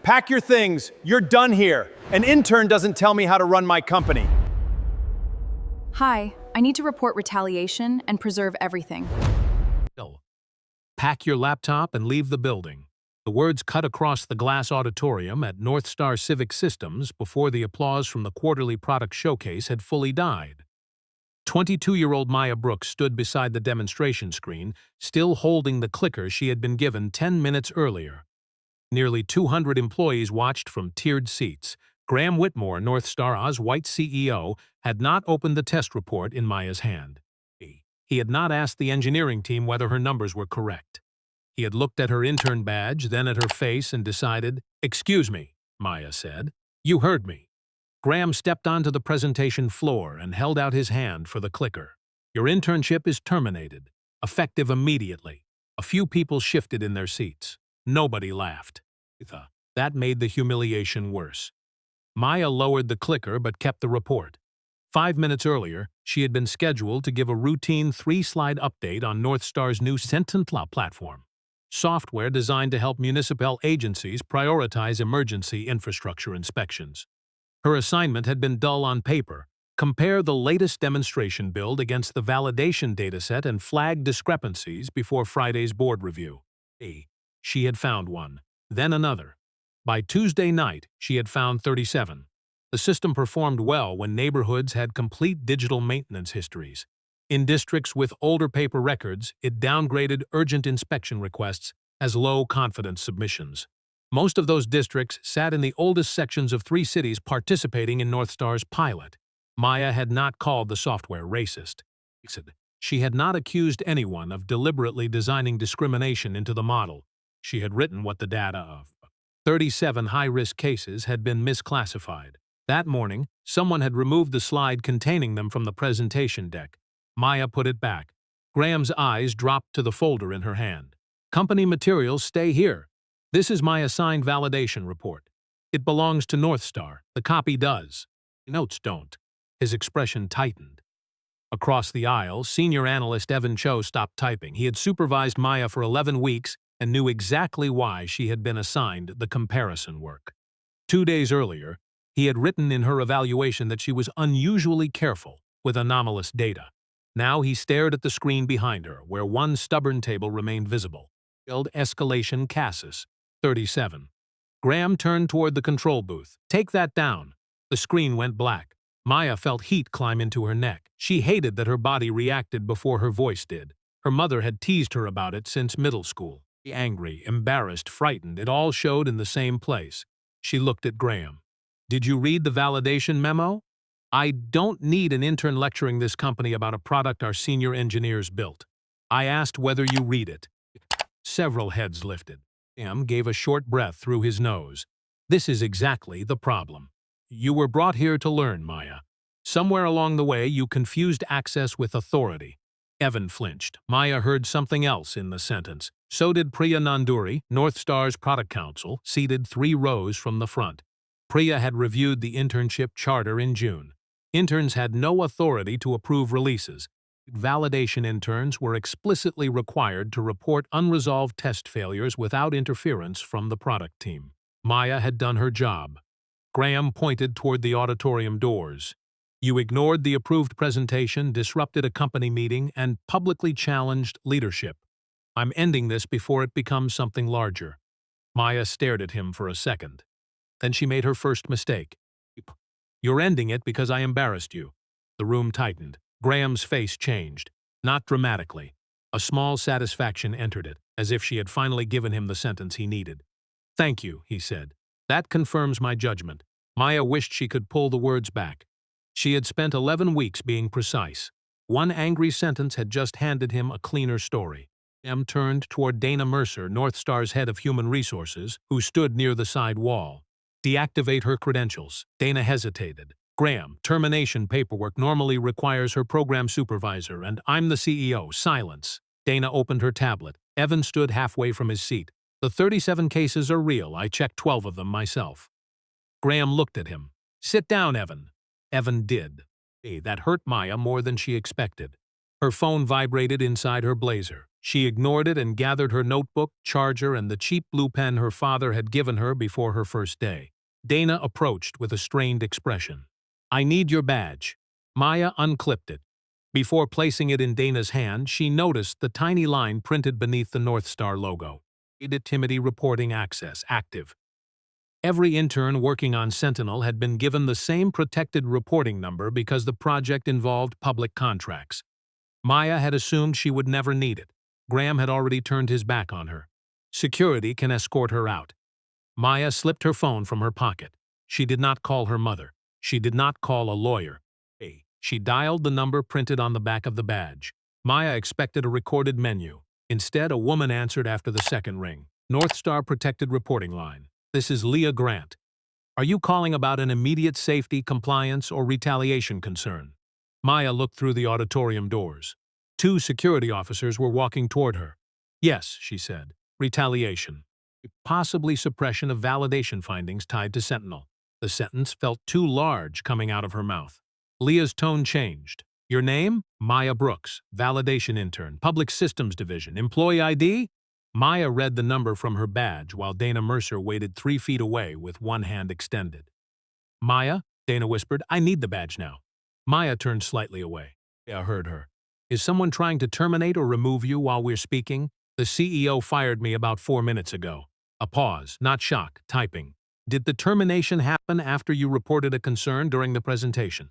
Pack your things. You're done here. An intern doesn't tell me how to run my company. Hi, I need to report retaliation and preserve everything. Pack your laptop and leave the building. The words cut across the glass auditorium at Northstar Civic Systems before the applause from the quarterly product showcase had fully died. 22-year-old Maya Brooks stood beside the demonstration screen, still holding the clicker she had been given 10 minutes earlier. Nearly 200 employees watched from tiered seats. Graham Whitmore, Northstar's white CEO, had not opened the test report in Maya's hand. He had not asked the engineering team whether her numbers were correct. He had looked at her intern badge, then at her face, and decided, "Excuse me," Maya said. "You heard me." Graham stepped onto the presentation floor and held out his hand for the clicker. "Your internship is terminated, effective immediately." A few people shifted in their seats. Nobody laughed. That made the humiliation worse. Maya lowered the clicker but kept the report. 5 minutes earlier, she had been scheduled to give a routine 3-slide update on Northstar's new Sentinel platform, software designed to help municipal agencies prioritize emergency infrastructure inspections. Her assignment had been dull on paper. Compare the latest demonstration build against the validation dataset and flag discrepancies before Friday's board review. She had found one, then another. By Tuesday night, she had found 37. The system performed well when neighborhoods had complete digital maintenance histories. In districts with older paper records, it downgraded urgent inspection requests as low-confidence submissions. Most of those districts sat in the oldest sections of 3 cities participating in Northstar's pilot. Maya had not called the software racist. She had not accused anyone of deliberately designing discrimination into the model. She had written what the data of 37 high-risk cases had been misclassified. That morning, someone had removed the slide containing them from the presentation deck. Maya put it back. Graham's eyes dropped to the folder in her hand. "Company materials stay here. This is my assigned validation report. It belongs to Northstar. The copy does. Notes don't." His expression tightened. Across the aisle, senior analyst Evan Cho stopped typing. He had supervised Maya for 11 weeks and knew exactly why she had been assigned the comparison work. 2 days earlier, he had written in her evaluation that she was unusually careful with anomalous data. Now he stared at the screen behind her, where one stubborn table remained visible. Escalation Cassis, 37. Graham turned toward the control booth. "Take that down." The screen went black. Maya felt heat climb into her neck. She hated that her body reacted before her voice did. Her mother had teased her about it since middle school. Angry, embarrassed, frightened, it all showed in the same place. She looked at Graham. "Did you read the validation memo?" "I don't need an intern lecturing this company about a product our senior engineers built. I asked whether you read it." Several heads lifted. Graham gave a short breath through his nose. "This is exactly the problem. You were brought here to learn, Maya. Somewhere along the way, you confused access with authority." Evan flinched. Maya heard something else in the sentence. So did Priya Nanduri, Northstar's product counsel, seated 3 rows from the front. Priya had reviewed the internship charter in June. Interns had no authority to approve releases. Validation interns were explicitly required to report unresolved test failures without interference from the product team. Maya had done her job. Graham pointed toward the auditorium doors. "You ignored the approved presentation, disrupted a company meeting, and publicly challenged leadership. I'm ending this before it becomes something larger." Maya stared at him for a second. Then she made her first mistake. "You're ending it because I embarrassed you." The room tightened. Graham's face changed. Not dramatically. A small satisfaction entered it, as if she had finally given him the sentence he needed. "Thank you," he said. "That confirms my judgment." Maya wished she could pull the words back. She had spent 11 weeks being precise. One angry sentence had just handed him a cleaner story. Graham turned toward Dana Mercer, Northstar's head of human resources, who stood near the side wall. "Deactivate her credentials." Dana hesitated. "Graham, termination paperwork normally requires her program supervisor, and I'm the CEO. Silence." Dana opened her tablet. Evan stood halfway from his seat. "The 37 cases are real. I checked 12 of them myself." Graham looked at him. "Sit down, Evan." Evan did. That hurt Maya more than she expected. Her phone vibrated inside her blazer. She ignored it and gathered her notebook, charger, and the cheap blue pen her father had given her before her first day. Dana approached with a strained expression. "I need your badge." Maya unclipped it. Before placing it in Dana's hand, she noticed the tiny line printed beneath the Northstar logo. Activity reporting access active. Every intern working on Sentinel had been given the same protected reporting number because the project involved public contracts. Maya had assumed she would never need it. Graham had already turned his back on her. Security can escort her out. Maya slipped her phone from her pocket. She did not call her mother. She did not call a lawyer. She dialed the number printed on the back of the badge. Maya expected a recorded menu. Instead, a woman answered after the second ring. Northstar Protected Reporting Line. "This is Leah Grant. Are you calling about an immediate safety, compliance, or retaliation concern?" Maya looked through the auditorium doors. 2 security officers were walking toward her. "Yes," she said. "Retaliation. Possibly suppression of validation findings tied to Sentinel." The sentence felt too large coming out of her mouth. Leah's tone changed. "Your name?" "Maya Brooks, Validation Intern, Public Systems Division. Employee ID?" Maya read the number from her badge while Dana Mercer waited 3 feet away with one hand extended. "Maya," Dana whispered, "I need the badge now." Maya turned slightly away. Leah heard her. "Is someone trying to terminate or remove you while we're speaking? The CEO fired me about 4 minutes ago." A pause, not shock, typing. "Did the termination happen after you reported a concern during the presentation?"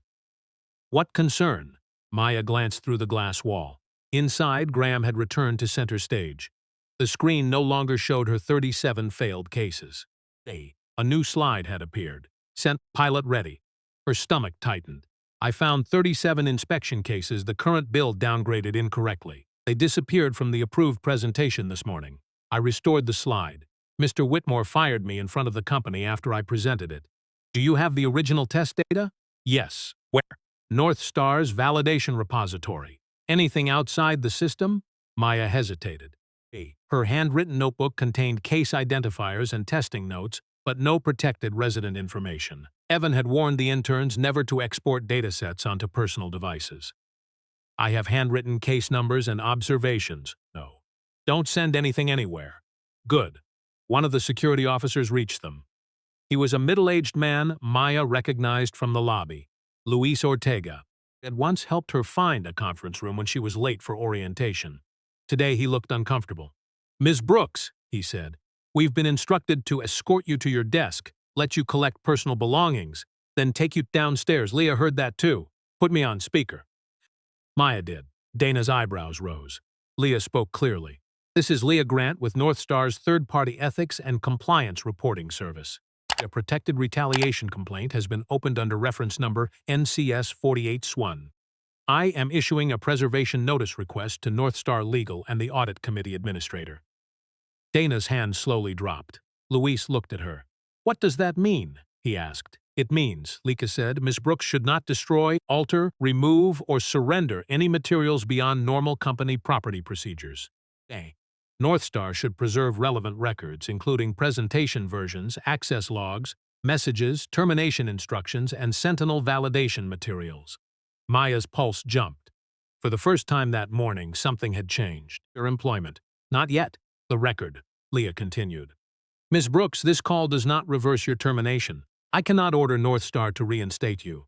"What concern?" Maya glanced through the glass wall. Inside, Graham had returned to center stage. The screen no longer showed her 37 failed cases. A new slide had appeared. "Sent pilot ready." Her stomach tightened. "I found 37 inspection cases the current build downgraded incorrectly. They disappeared from the approved presentation this morning. I restored the slide. Mr. Whitmore fired me in front of the company after I presented it." "Do you have the original test data?" "Yes." "Where?" "Northstar's validation repository." "Anything outside the system?" Maya hesitated. Her handwritten notebook contained case identifiers and testing notes, but no protected resident information. Evan had warned the interns never to export datasets onto personal devices. "I have handwritten case numbers and observations." "No. Don't send anything anywhere." "Good." One of the security officers reached them. He was a middle-aged man Maya recognized from the lobby. Luis Ortega had once helped her find a conference room when she was late for orientation. Today he looked uncomfortable. "Ms. Brooks," he said, "we've been instructed to escort you to your desk, let you collect personal belongings, then take you downstairs." Leah heard that too. "Put me on speaker." Maya did. Dana's eyebrows rose. Leah spoke clearly. "This is Leah Grant with Northstar's third-party ethics and compliance reporting service. A protected retaliation complaint has been opened under reference number NCS 48-SWAN. I am issuing a preservation notice request to Northstar Legal and the Audit Committee Administrator." Dana's hand slowly dropped. Luis looked at her. "What does that mean?" he asked. "It means," Leah said, "Ms. Brooks should not destroy, alter, remove, or surrender any materials beyond normal company property procedures. Northstar should preserve relevant records, including presentation versions, access logs, messages, termination instructions, and Sentinel validation materials." Maya's pulse jumped. For the first time that morning, something had changed. "Your employment." "Not yet." "The record," Leah continued. "Ms. Brooks, this call does not reverse your termination. I cannot order Northstar to reinstate you.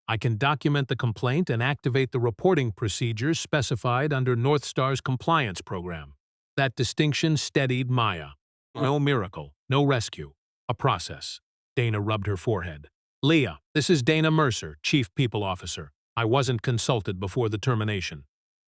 I can document the complaint and activate the reporting procedures specified under Northstar's compliance program." That distinction steadied Maya. No miracle, no rescue. A process. Dana rubbed her forehead. "Leah, this is Dana Mercer, Chief People Officer. I wasn't consulted before the termination."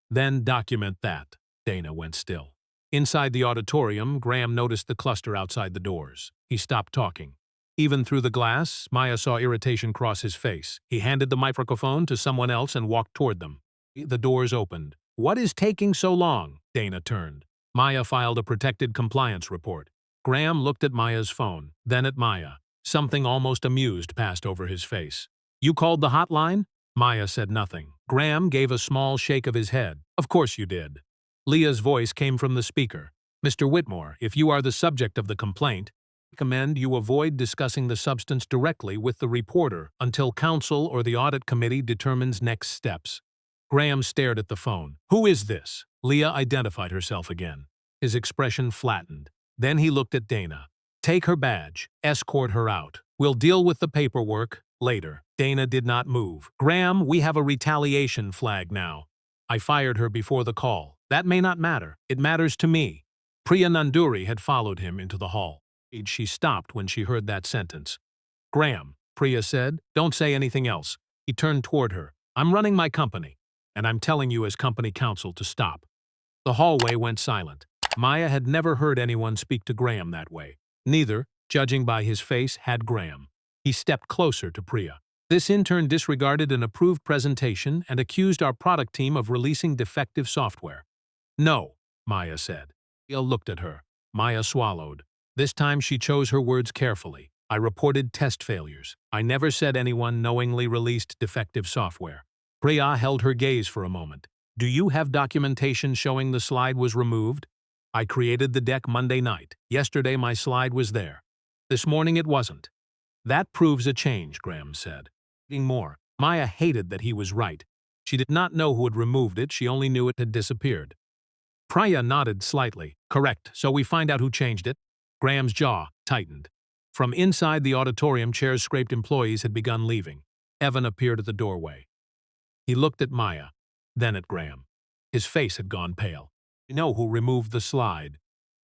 "Then document that." Dana went still. Inside the auditorium, Graham noticed the cluster outside the doors. He stopped talking. Even through the glass, Maya saw irritation cross his face. He handed the microphone to someone else and walked toward them. The doors opened. "What is taking so long?" Dana turned. Maya filed a protected compliance report. Graham looked at Maya's phone, then at Maya. Something almost amused passed over his face. "You called the hotline?" Maya said nothing. Graham gave a small shake of his head. "Of course you did." Leah's voice came from the speaker. "Mr. Whitmore, if you are the subject of the complaint, I recommend you avoid discussing the substance directly with the reporter until counsel or the audit committee determines next steps." Graham stared at the phone. Who is this? Leah identified herself again. His expression flattened. Then he looked at Dana. Take her badge. Escort her out. We'll deal with the paperwork later. Dana did not move. Graham, we have a retaliation flag now. I fired her before the call. That may not matter. It matters to me. Priya Nanduri had followed him into the hall. She stopped when she heard that sentence. Graham, Priya said, don't say anything else. He turned toward her. I'm running my company, and I'm telling you as company counsel to stop. The hallway went silent. Maya had never heard anyone speak to Graham that way. Neither, judging by his face, had Graham. He stepped closer to Priya. This intern disregarded an approved presentation and accused our product team of releasing defective software. No, Maya said. Priya looked at her. Maya swallowed. This time she chose her words carefully. I reported test failures. I never said anyone knowingly released defective software. Priya held her gaze for a moment. Do you have documentation showing the slide was removed? I created the deck Monday night. Yesterday my slide was there. This morning it wasn't. That proves a change, Graham said. More. Maya hated that he was right. She did not know who had removed it, she only knew it had disappeared. Priya nodded slightly. Correct, so we find out who changed it. Graham's jaw tightened. From inside the auditorium, chairs-scraped employees had begun leaving. Evan appeared at the doorway. He looked at Maya, then at Graham. His face had gone pale. You know who removed the slide?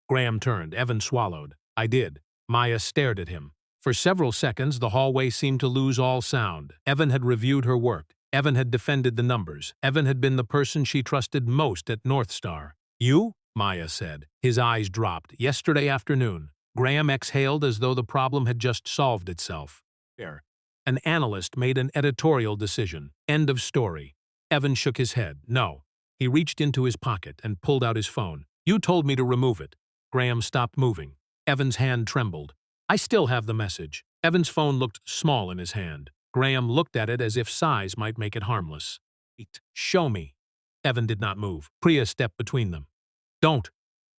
Graham turned. Evan swallowed. I did. Maya stared at him. For several seconds, the hallway seemed to lose all sound. Evan had reviewed her work. Evan had defended the numbers. Evan had been the person she trusted most at Northstar. You? Maya said. His eyes dropped. Yesterday afternoon. Graham exhaled as though the problem had just solved itself. There. An analyst made an editorial decision. End of story. Evan shook his head. No. He reached into his pocket and pulled out his phone. You told me to remove it. Graham stopped moving. Evan's hand trembled. I still have the message. Evan's phone looked small in his hand. Graham looked at it as if size might make it harmless. Show me. Evan did not move. Priya stepped between them. Don't.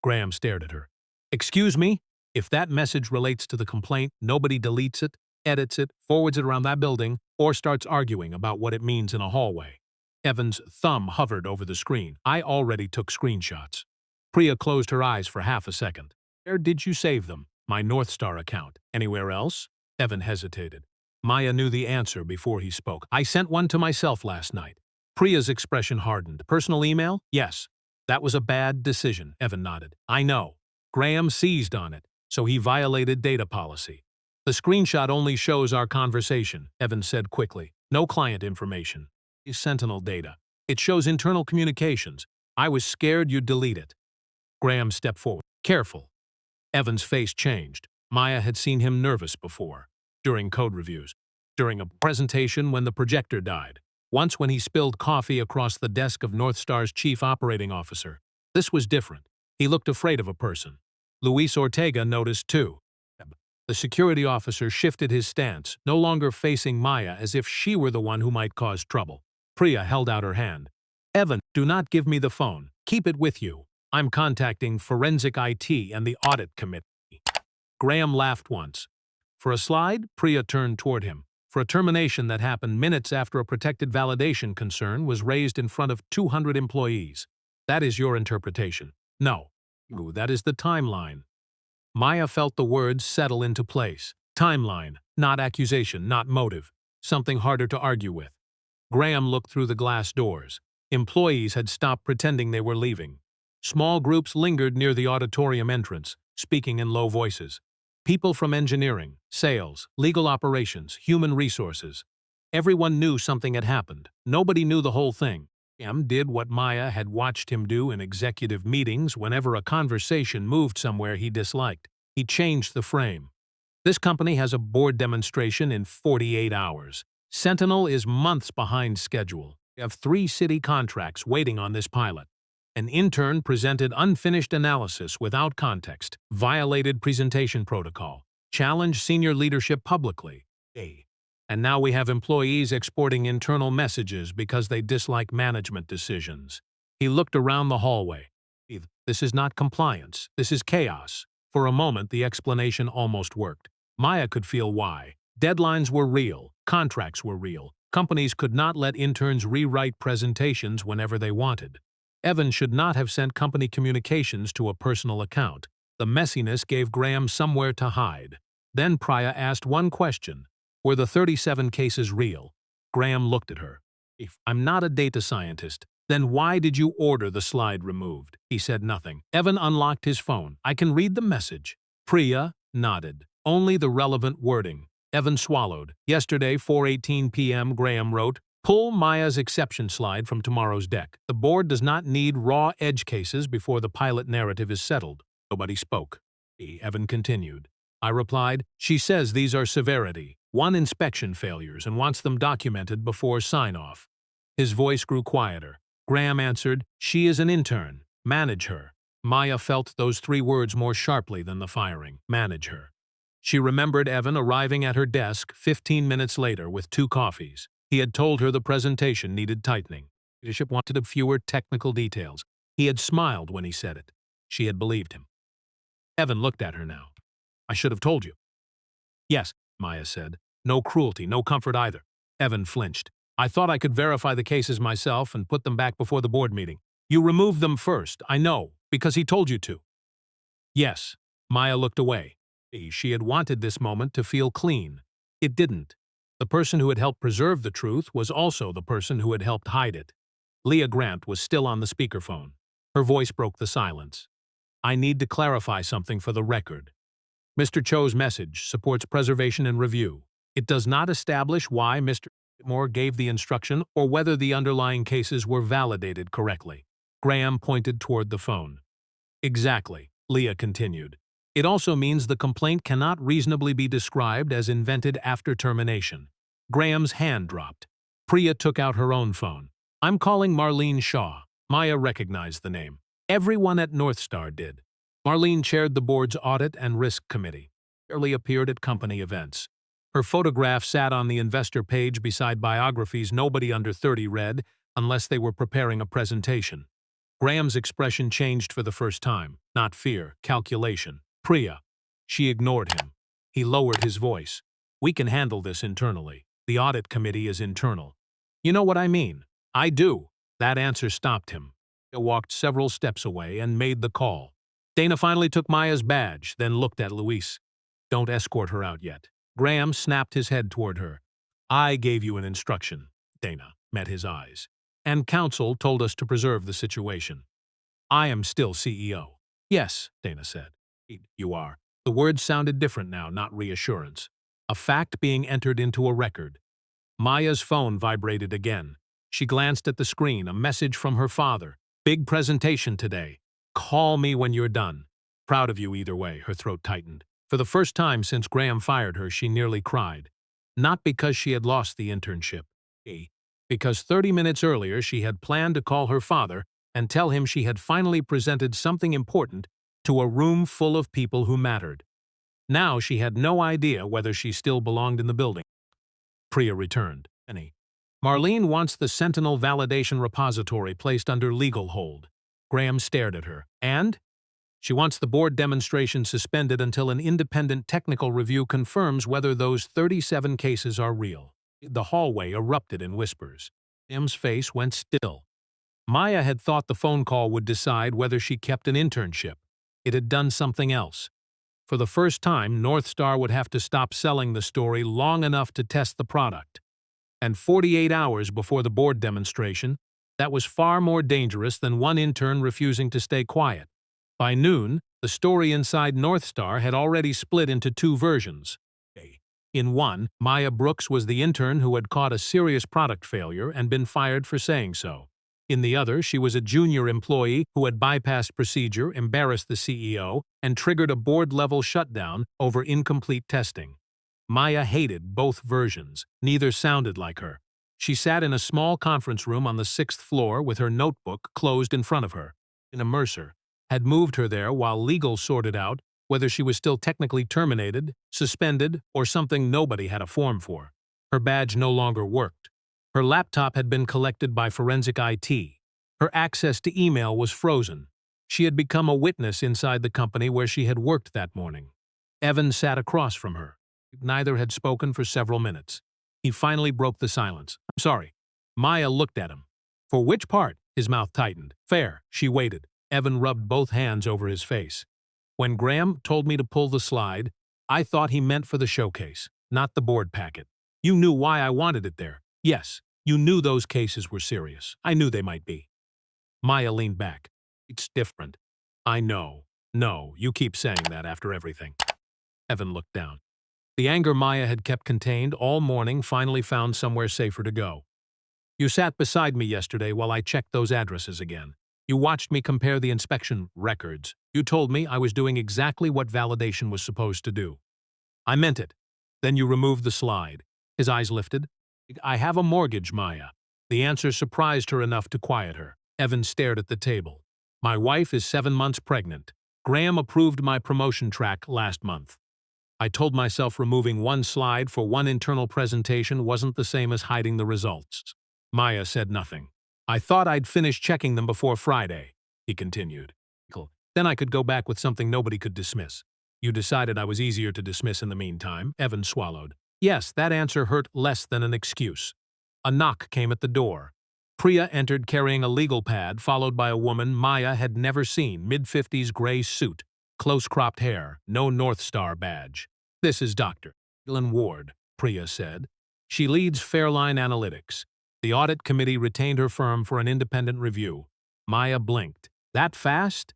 Graham stared at her. Excuse me? If that message relates to the complaint, nobody deletes it, edits it, forwards it around that building, or starts arguing about what it means in a hallway. Evan's thumb hovered over the screen. I already took screenshots. Priya closed her eyes for half a second. Where did you save them? My Northstar account. Anywhere else? Evan hesitated. Maya knew the answer before he spoke. I sent one to myself last night. Priya's expression hardened. Personal email? Yes. That was a bad decision, Evan nodded. I know. Graham seized on it, so he violated data policy. The screenshot only shows our conversation, Evan said quickly. No client information. Sentinel data. It shows internal communications. I was scared you'd delete it. Graham stepped forward. Careful. Evan's face changed. Maya had seen him nervous before. During code reviews. During a presentation when the projector died. Once when he spilled coffee across the desk of Northstar's chief operating officer. This was different. He looked afraid of a person. Luis Ortega noticed too. The security officer shifted his stance, no longer facing Maya as if she were the one who might cause trouble. Priya held out her hand. Evan, do not give me the phone. Keep it with you. I'm contacting Forensic IT and the Audit Committee. Graham laughed once. For a slide, Priya turned toward him. For a termination that happened minutes after a protected validation concern was raised in front of 200 employees. That is your interpretation. No. That is the timeline. Maya felt the words settle into place. Timeline, not accusation, not motive. Something harder to argue with. Graham looked through the glass doors. Employees had stopped pretending they were leaving. Small groups lingered near the auditorium entrance, speaking in low voices. People from engineering, sales, legal operations, human resources. Everyone knew something had happened. Nobody knew the whole thing. Graham did what Maya had watched him do in executive meetings whenever a conversation moved somewhere he disliked. He changed the frame. This company has a board demonstration in 48 hours. Sentinel is months behind schedule. We have 3 city contracts waiting on this pilot. An intern presented unfinished analysis without context, violated presentation protocol, challenged senior leadership publicly. And now we have employees exporting internal messages because they dislike management decisions. He looked around the hallway. This is not compliance. This is chaos. For a moment, the explanation almost worked. Maya could feel why. Deadlines were real. Contracts were real. Companies could not let interns rewrite presentations whenever they wanted. Evan should not have sent company communications to a personal account. The messiness gave Graham somewhere to hide. Then Priya asked one question. Were the 37 cases real? Graham looked at her. If I'm not a data scientist, then why did you order the slide removed? He said nothing. Evan unlocked his phone. I can read the message. Priya nodded. Only the relevant wording. Evan swallowed. Yesterday, 4:18 p.m., Graham wrote, pull Maya's exception slide from tomorrow's deck. The board does not need raw edge cases before the pilot narrative is settled. Nobody spoke. Evan continued. I replied, she says these are severity, 1 inspection failures, and wants them documented before sign-off. His voice grew quieter. Graham answered, she is an intern. Manage her. Maya felt those 3 words more sharply than the firing. Manage her. She remembered Evan arriving at her desk 15 minutes later with 2 coffees. He had told her the presentation needed tightening. Leadership wanted fewer technical details. He had smiled when he said it. She had believed him. Evan looked at her now. I should have told you. Yes, Maya said. No cruelty, no comfort either. Evan flinched. I thought I could verify the cases myself and put them back before the board meeting. You removed them first, I know, because he told you to. Yes. Maya looked away. She had wanted this moment to feel clean. It didn't. The person who had helped preserve the truth was also the person who had helped hide it. Leah Grant was still on the speakerphone. Her voice broke the silence. I need to clarify something for the record. Mr. Cho's message supports preservation and review. It does not establish why Mr. Whitmore gave the instruction or whether the underlying cases were validated correctly. Graham pointed toward the phone. Exactly, Leah continued. It also means the complaint cannot reasonably be described as invented after termination. Graham's hand dropped. Priya took out her own phone. I'm calling Marlene Shaw. Maya recognized the name. Everyone at Northstar did. Marlene chaired the board's Audit and Risk Committee. Rarely appeared at company events. Her photograph sat on the investor page beside biographies nobody under 30 read unless they were preparing a presentation. Graham's expression changed for the first time. Not fear, calculation. Priya. She ignored him. He lowered his voice. We can handle this internally. The audit committee is internal. You know what I mean? I do. That answer stopped him. He walked several steps away and made the call. Dana finally took Maya's badge, then looked at Luis. Don't escort her out yet. Graham snapped his head toward her. I gave you an instruction. Dana met his eyes. And counsel told us to preserve the situation. I am still CEO. Yes, Dana said. You are. The words sounded different now, not reassurance. A fact being entered into a record. Maya's phone vibrated again. She glanced at the screen, a message from her father. Big presentation today. Call me when you're done. Proud of you either way, her throat tightened. For the first time since Graham fired her, she nearly cried. Not because she had lost the internship. Because 30 minutes earlier she had planned to call her father and tell him she had finally presented something important to a room full of people who mattered. Now she had no idea whether she still belonged in the building. Priya returned. Marlene wants the Sentinel validation repository placed under legal hold. Graham stared at her. And? She wants the board demonstration suspended until an independent technical review confirms whether those 37 cases are real. The hallway erupted in whispers. Tim's face went still. Maya had thought the phone call would decide whether she kept an internship. It had done something else. For the first time, Northstar would have to stop selling the story long enough to test the product. And 48 hours before the board demonstration, that was far more dangerous than one intern refusing to stay quiet. By noon, the story inside Northstar had already split into 2 versions. In one, Maya Brooks was the intern who had caught a serious product failure and been fired for saying so. In the other, she was a junior employee who had bypassed procedure, embarrassed the CEO, and triggered a board-level shutdown over incomplete testing. Maya hated both versions. Neither sounded like her. She sat in a small conference room on the 6th floor with her notebook closed in front of her. A mercer had moved her there while legal sorted out whether she was still technically terminated, suspended, or something nobody had a form for. Her badge no longer worked. Her laptop had been collected by forensic IT. Her access to email was frozen. She had become a witness inside the company where she had worked that morning. Evan sat across from her. Neither had spoken for several minutes. He finally broke the silence. Sorry. Maya looked at him. For which part? His mouth tightened. Fair. She waited. Evan rubbed both hands over his face. When Graham told me to pull the slide, I thought he meant for the showcase, not the board packet. You knew why I wanted it there. Yes, you knew those cases were serious. I knew they might be. Maya leaned back. It's different. I know. No, you keep saying that after everything. Evan looked down. The anger Maya had kept contained all morning finally found somewhere safer to go. You sat beside me yesterday while I checked those addresses again. You watched me compare the inspection records. You told me I was doing exactly what validation was supposed to do. I meant it. Then you removed the slide. His eyes lifted. I have a mortgage, Maya. The answer surprised her enough to quiet her. Evan stared at the table. My wife is 7 months pregnant. Graham approved my promotion track last month. I told myself removing one slide for one internal presentation wasn't the same as hiding the results. Maya said nothing. I thought I'd finish checking them before Friday, he continued. Then I could go back with something nobody could dismiss. You decided I was easier to dismiss in the meantime. Evan swallowed. Yes, that answer hurt less than an excuse. A knock came at the door. Priya entered carrying a legal pad, followed by a woman Maya had never seen, mid-50s gray suit, close-cropped hair, no Northstar badge. This is Dr. Ellen Ward, Priya said. She leads Fairline Analytics. The audit committee retained her firm for an independent review. Maya blinked. That fast?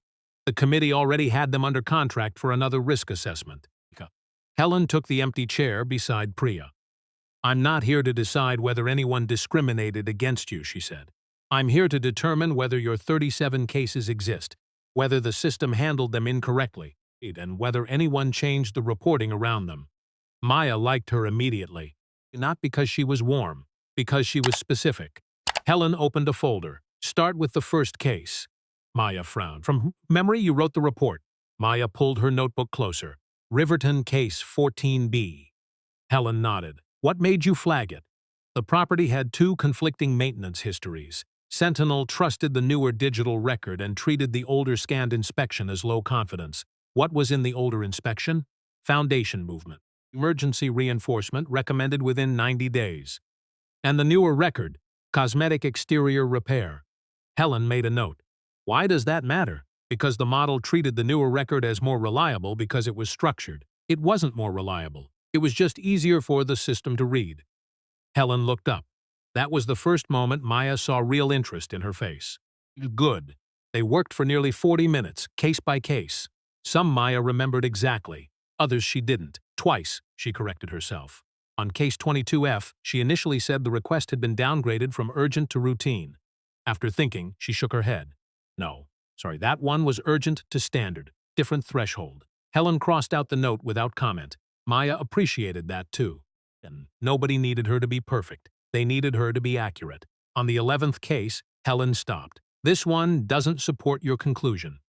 The committee already had them under contract for another risk assessment. Helen took the empty chair beside Priya. I'm not here to decide whether anyone discriminated against you, she said. I'm here to determine whether your 37 cases exist, whether the system handled them incorrectly, and whether anyone changed the reporting around them. Maya liked her immediately, not because she was warm, because she was specific. Helen opened a folder. Start with the first case. Maya frowned. From memory, you wrote the report. Maya pulled her notebook closer. Riverton Case 14B. Helen nodded. What made you flag it? The property had 2 conflicting maintenance histories. Sentinel trusted the newer digital record and treated the older scanned inspection as low confidence. What was in the older inspection? Foundation movement. Emergency reinforcement recommended within 90 days. And the newer record, cosmetic exterior repair. Helen made a note. Why does that matter? Because the model treated the newer record as more reliable because it was structured. It wasn't more reliable. It was just easier for the system to read. Helen looked up. That was the first moment Maya saw real interest in her face. Good. They worked for nearly 40 minutes, case by case. Some Maya remembered exactly. Others she didn't. Twice, she corrected herself. On case 22F, she initially said the request had been downgraded from urgent to routine. After thinking, she shook her head. No. That one was urgent to standard. Different threshold. Helen crossed out the note without comment. Maya appreciated that too. And nobody needed her to be perfect. They needed her to be accurate. On the 11th case, Helen stopped. This one doesn't support your conclusion.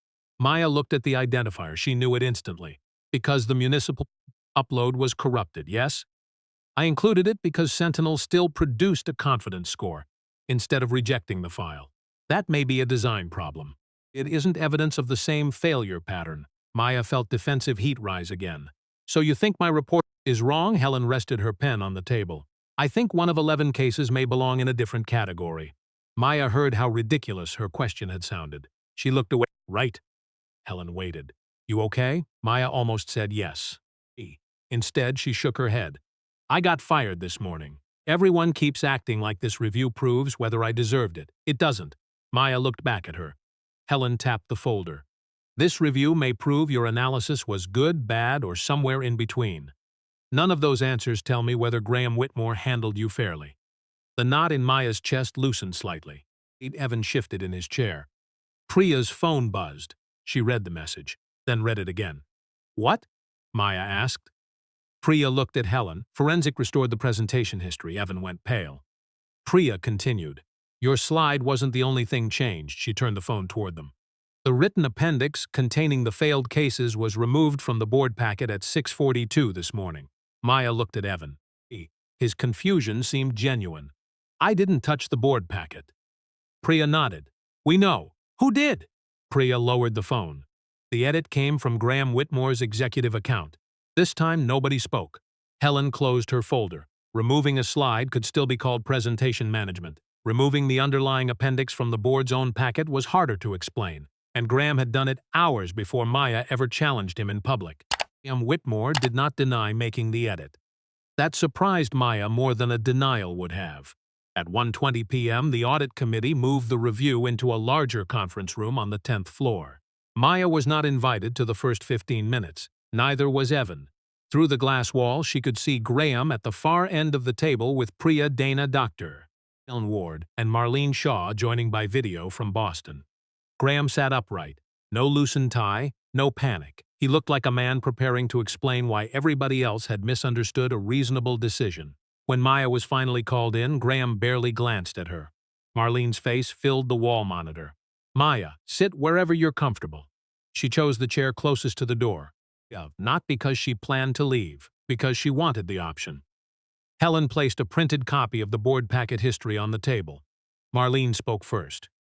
Maya looked at the identifier. She knew it instantly. Because the municipal upload was corrupted, yes? I included it because Sentinel still produced a confidence score, instead of rejecting the file. That may be a design problem. It isn't evidence of the same failure pattern. Maya felt defensive heat rise again. So you think my report is wrong? Helen rested her pen on the table. I think one of 11 cases may belong in a different category. Maya heard how ridiculous her question had sounded. She looked away. Right. Helen waited. You okay? Maya almost said yes. Instead, she shook her head. I got fired this morning. Everyone keeps acting like this review proves whether I deserved it. It doesn't. Maya looked back at her. Helen tapped the folder. This review may prove your analysis was good, bad, or somewhere in between. None of those answers tell me whether Graham Whitmore handled you fairly. The knot in Maya's chest loosened slightly. Evan shifted in his chair. Priya's phone buzzed. She read the message, then read it again. What? Maya asked. Priya looked at Helen. Forensic restored the presentation history. Evan went pale. Priya continued. Your slide wasn't the only thing changed. She turned the phone toward them. The written appendix containing the failed cases was removed from the board packet at 6:42 this morning. Maya looked at Evan. His confusion seemed genuine. I didn't touch the board packet. Priya nodded. We know. Who did? Priya lowered the phone. The edit came from Graham Whitmore's executive account. This time nobody spoke. Helen closed her folder. Removing a slide could still be called presentation management. Removing the underlying appendix from the board's own packet was harder to explain, and Graham had done it hours before Maya ever challenged him in public. Graham Whitmore did not deny making the edit. That surprised Maya more than a denial would have. At 1:20 p.m., the audit committee moved the review into a larger conference room on the 10th floor. Maya was not invited to the first 15 minutes. Neither was Evan. Through the glass wall, she could see Graham at the far end of the table with Priya Dana Dr. Ellen Ward and Marlene Shaw joining by video from Boston. Graham sat upright. No loosened tie, no panic. He looked like a man preparing to explain why everybody else had misunderstood a reasonable decision. When Maya was finally called in, Graham barely glanced at her. Marlene's face filled the wall monitor. "Maya, sit wherever you're comfortable." She chose the chair closest to the door. Not because she planned to leave, because she wanted the option. Helen placed a printed copy of the board packet history on the table. Marlene spoke first.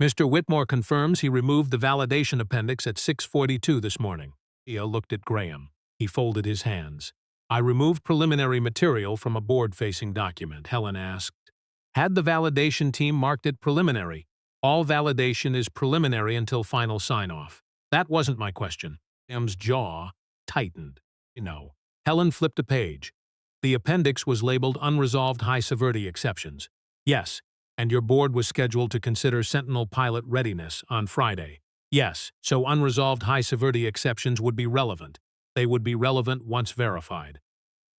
"Mr. Whitmore confirms he removed the validation appendix at 6:42 this morning." Priya looked at Graham. He folded his hands. "I removed preliminary material from a board-facing document," Helen asked. "Had the validation team marked it preliminary? All validation is preliminary until final sign-off." "That wasn't my question." Graham's jaw tightened. "No." Helen flipped a page. "The appendix was labeled Unresolved High-Severity Exceptions." "Yes. And your board was scheduled to consider Sentinel pilot readiness on Friday." "Yes. So unresolved high-severity exceptions would be relevant. They would be relevant once verified."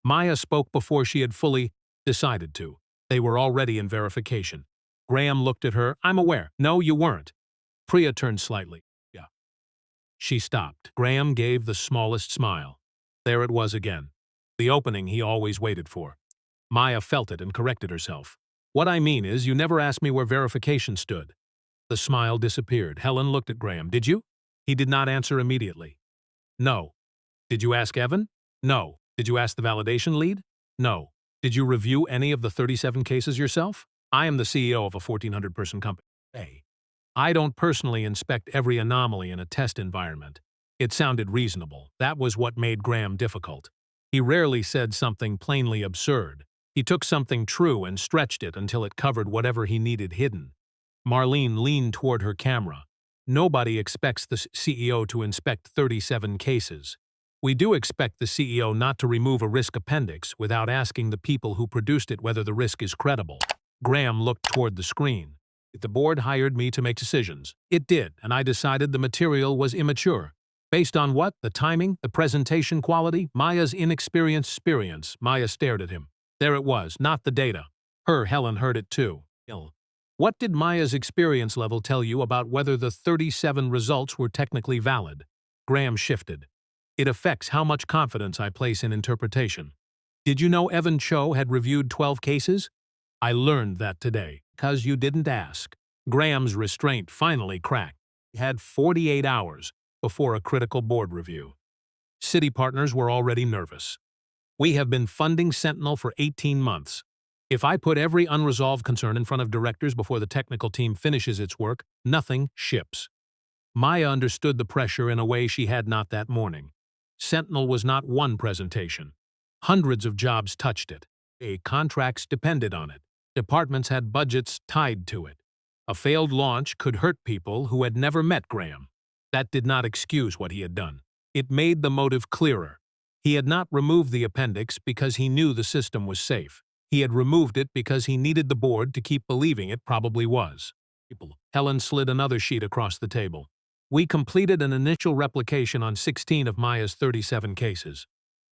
Maya spoke before she had fully decided to. They were already in verification. Graham looked at her. "I'm aware." "No, you weren't." Priya turned slightly. "Yeah." She stopped. Graham gave the smallest smile. There it was again. The opening he always waited for. Maya felt it and corrected herself. "What I mean is, you never asked me where verification stood." The smile disappeared. Helen looked at Graham. "Did you?" He did not answer immediately. "No." "Did you ask Evan?" "No." "Did you ask the validation lead?" "No." "Did you review any of the 37 cases yourself?" "I am the CEO of a 1,400-person company." "Hey. I don't personally inspect every anomaly in a test environment." It sounded reasonable. That was what made Graham difficult. He rarely said something plainly absurd. He took something true and stretched it until it covered whatever he needed hidden. Marlene leaned toward her camera. "Nobody expects the CEO to inspect 37 cases. We do expect the CEO not to remove a risk appendix without asking the people who produced it whether the risk is credible." Graham looked toward the screen. "The board hired me to make decisions." "It did, and I decided the material was immature." "Based on what? The timing? The presentation quality? Maya's inexperienced experience?" Maya stared at him. There it was, not the data. Helen heard it too. "What did Maya's experience level tell you about whether the 37 results were technically valid?" Graham shifted. "It affects how much confidence I place in interpretation." "Did you know Evan Cho had reviewed 12 cases?" "I learned that today." "'Cause you didn't ask." Graham's restraint finally cracked. He had 48 hours before a critical board review. City partners were already nervous. "We have been funding Sentinel for 18 months. If I put every unresolved concern in front of directors before the technical team finishes its work, nothing ships." Maya understood the pressure in a way she had not that morning. Sentinel was not one presentation. Hundreds of jobs touched it. Contracts depended on it. Departments had budgets tied to it. A failed launch could hurt people who had never met Graham. That did not excuse what he had done. It made the motive clearer. He had not removed the appendix because he knew the system was safe. He had removed it because he needed the board to keep believing it probably was. Helen slid another sheet across the table. "We completed an initial replication on 16 of Maya's 37 cases."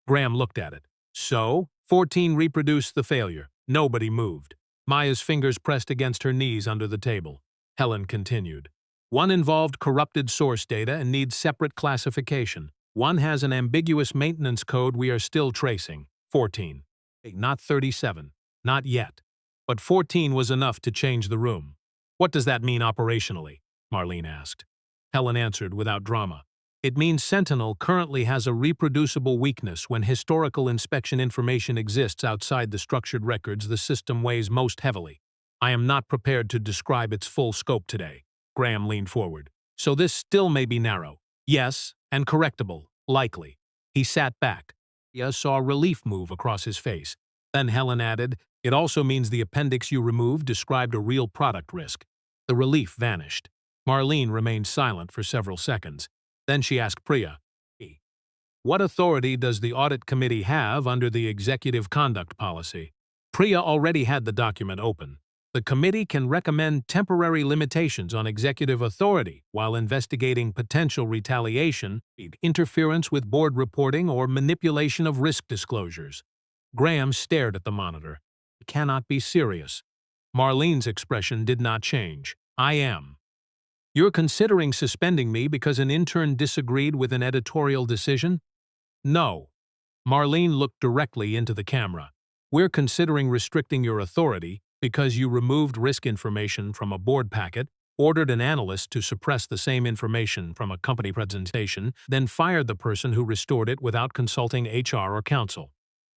Graham looked at it. "So? 14 reproduced the failure. Nobody moved." Maya's fingers pressed against her knees under the table. Helen continued. "One involved corrupted source data and needs separate classification. One has an ambiguous maintenance code we are still tracing. 14. Not 37. Not yet. But 14 was enough to change the room." "What does that mean operationally?" Marlene asked. Helen answered without drama. "It means Sentinel currently has a reproducible weakness when historical inspection information exists outside the structured records the system weighs most heavily. I am not prepared to describe its full scope today." Graham leaned forward. "So this still may be narrow." "Yes, and correctable, likely." He sat back. Priya saw relief move across his face. Then Helen added, "It also means the appendix you removed described a real product risk." The relief vanished. Marlene remained silent for several seconds. Then she asked Priya, "What authority does the audit committee have under the executive conduct policy?" Priya already had the document open. The committee can recommend temporary limitations on executive authority while investigating potential retaliation, interference with board reporting, or manipulation of risk disclosures. Graham stared at the monitor. "It cannot be serious." Marlene's expression did not change. "I am." "You're considering suspending me because an intern disagreed with an editorial decision?" "No." Marlene looked directly into the camera. "We're considering restricting your authority because you removed risk information from a board packet, ordered an analyst to suppress the same information from a company presentation, then fired the person who restored it without consulting HR or counsel."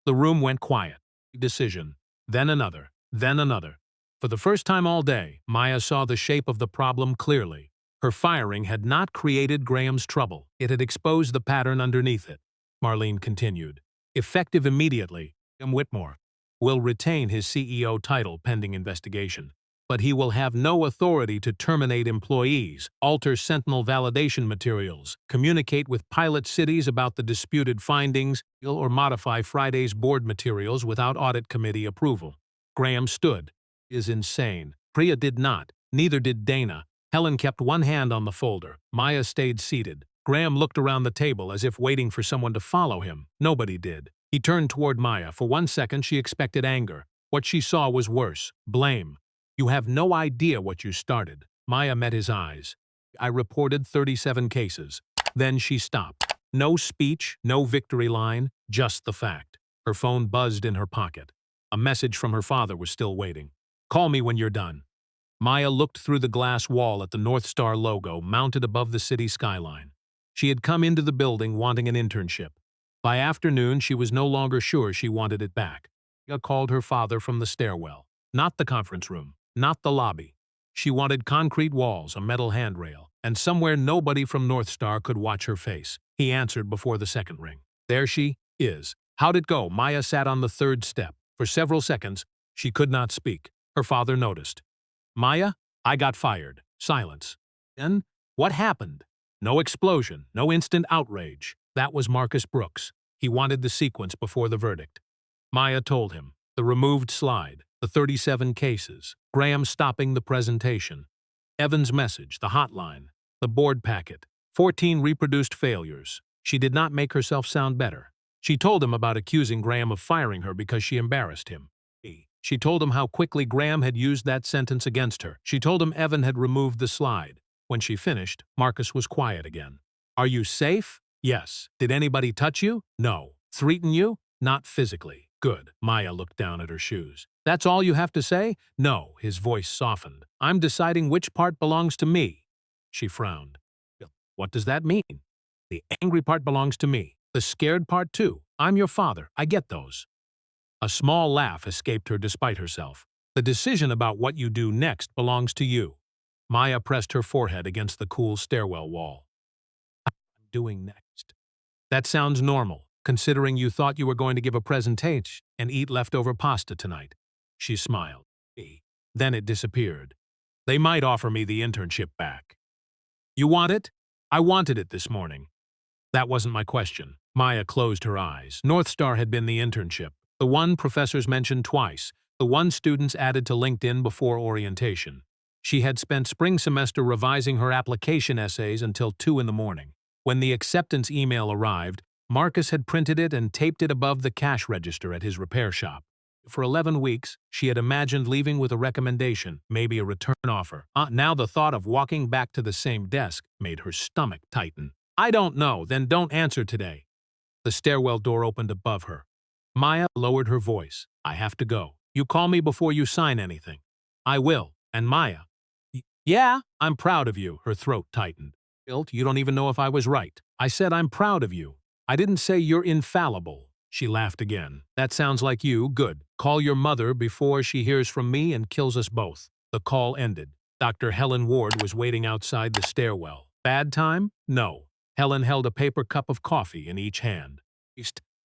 The room went quiet. Decision. Then another. Then another. For the first time all day, Maya saw the shape of the problem clearly. Her firing had not created Graham's trouble. It had exposed the pattern underneath it. Marlene continued. "Effective immediately, Graham Whitmore will retain his CEO title pending investigation, but he will have no authority to terminate employees, alter Sentinel validation materials, communicate with pilot cities about the disputed findings, or modify Friday's board materials without audit committee approval." Graham stood. "Is insane." Priya did not. Neither did Dana. Helen kept one hand on the folder. Maya stayed seated. Graham looked around the table as if waiting for someone to follow him. Nobody did. He turned toward Maya. For 1 second she expected anger. What she saw was worse. Blame. "You have no idea what you started." Maya met his eyes. "I reported 37 cases. Then she stopped. No speech, no victory line, just the fact. Her phone buzzed in her pocket. A message from her father was still waiting. "Call me when you're done." Maya looked through the glass wall at the Northstar logo mounted above the city skyline. She had come into the building wanting an internship. By afternoon, she was no longer sure she wanted it back. Maya called her father from the stairwell. Not the conference room, not the lobby. She wanted concrete walls, a metal handrail, and somewhere nobody from Northstar could watch her face. He answered before the second ring. "There she is." "How'd it go?" Maya sat on the third step. For several seconds, she could not speak. Her father noticed. "Maya, I got fired." Silence. Then, "What happened?" No explosion, no instant outrage. That was Marcus Brooks. He wanted the sequence before the verdict. Maya told him. The removed slide, the 37 cases, Graham stopping the presentation, Evan's message, the hotline, the board packet, 14 reproduced failures. She did not make herself sound better. She told him about accusing Graham of firing her because she embarrassed him. She told him how quickly Graham had used that sentence against her. She told him Evan had removed the slide. When she finished, Marcus was quiet again. "Are you safe?" "Yes." "Did anybody touch you?" "No." "Threaten you?" "Not physically." "Good." Maya looked down at her shoes. "That's all you have to say?" "No." His voice softened. "I'm deciding which part belongs to me." She frowned. "What does that mean?" "The angry part belongs to me. The scared part too. I'm your father. I get those." A small laugh escaped her despite herself. "The decision about what you do next belongs to you." Maya pressed her forehead against the cool stairwell wall. "I'm doing next." "That sounds normal, considering you thought you were going to give a presentation and eat leftover pasta tonight." She smiled. Then it disappeared. "They might offer me the internship back." "You want it?" "I wanted it this morning." "That wasn't my question." Maya closed her eyes. Northstar had been the internship. The one professors mentioned twice. The one students added to LinkedIn before orientation. She had spent spring semester revising her application essays until 2 in the morning. When the acceptance email arrived, Marcus had printed it and taped it above the cash register at his repair shop. For 11 weeks, she had imagined leaving with a recommendation, maybe a return offer. Now the thought of walking back to the same desk made her stomach tighten. "I don't know, then don't answer today." The stairwell door opened above her. Maya lowered her voice. "I have to go. You call me before you sign anything." "I will." And Maya, "Yeah, I'm proud of you." Her throat tightened. "You don't even know if I was right." "I said I'm proud of you. I didn't say you're infallible." She laughed again. "That sounds like you. Good. Call your mother before she hears from me and kills us both." The call ended. Dr. Helen Ward was waiting outside the stairwell. "Bad time?" "No." Helen held a paper cup of coffee in each hand.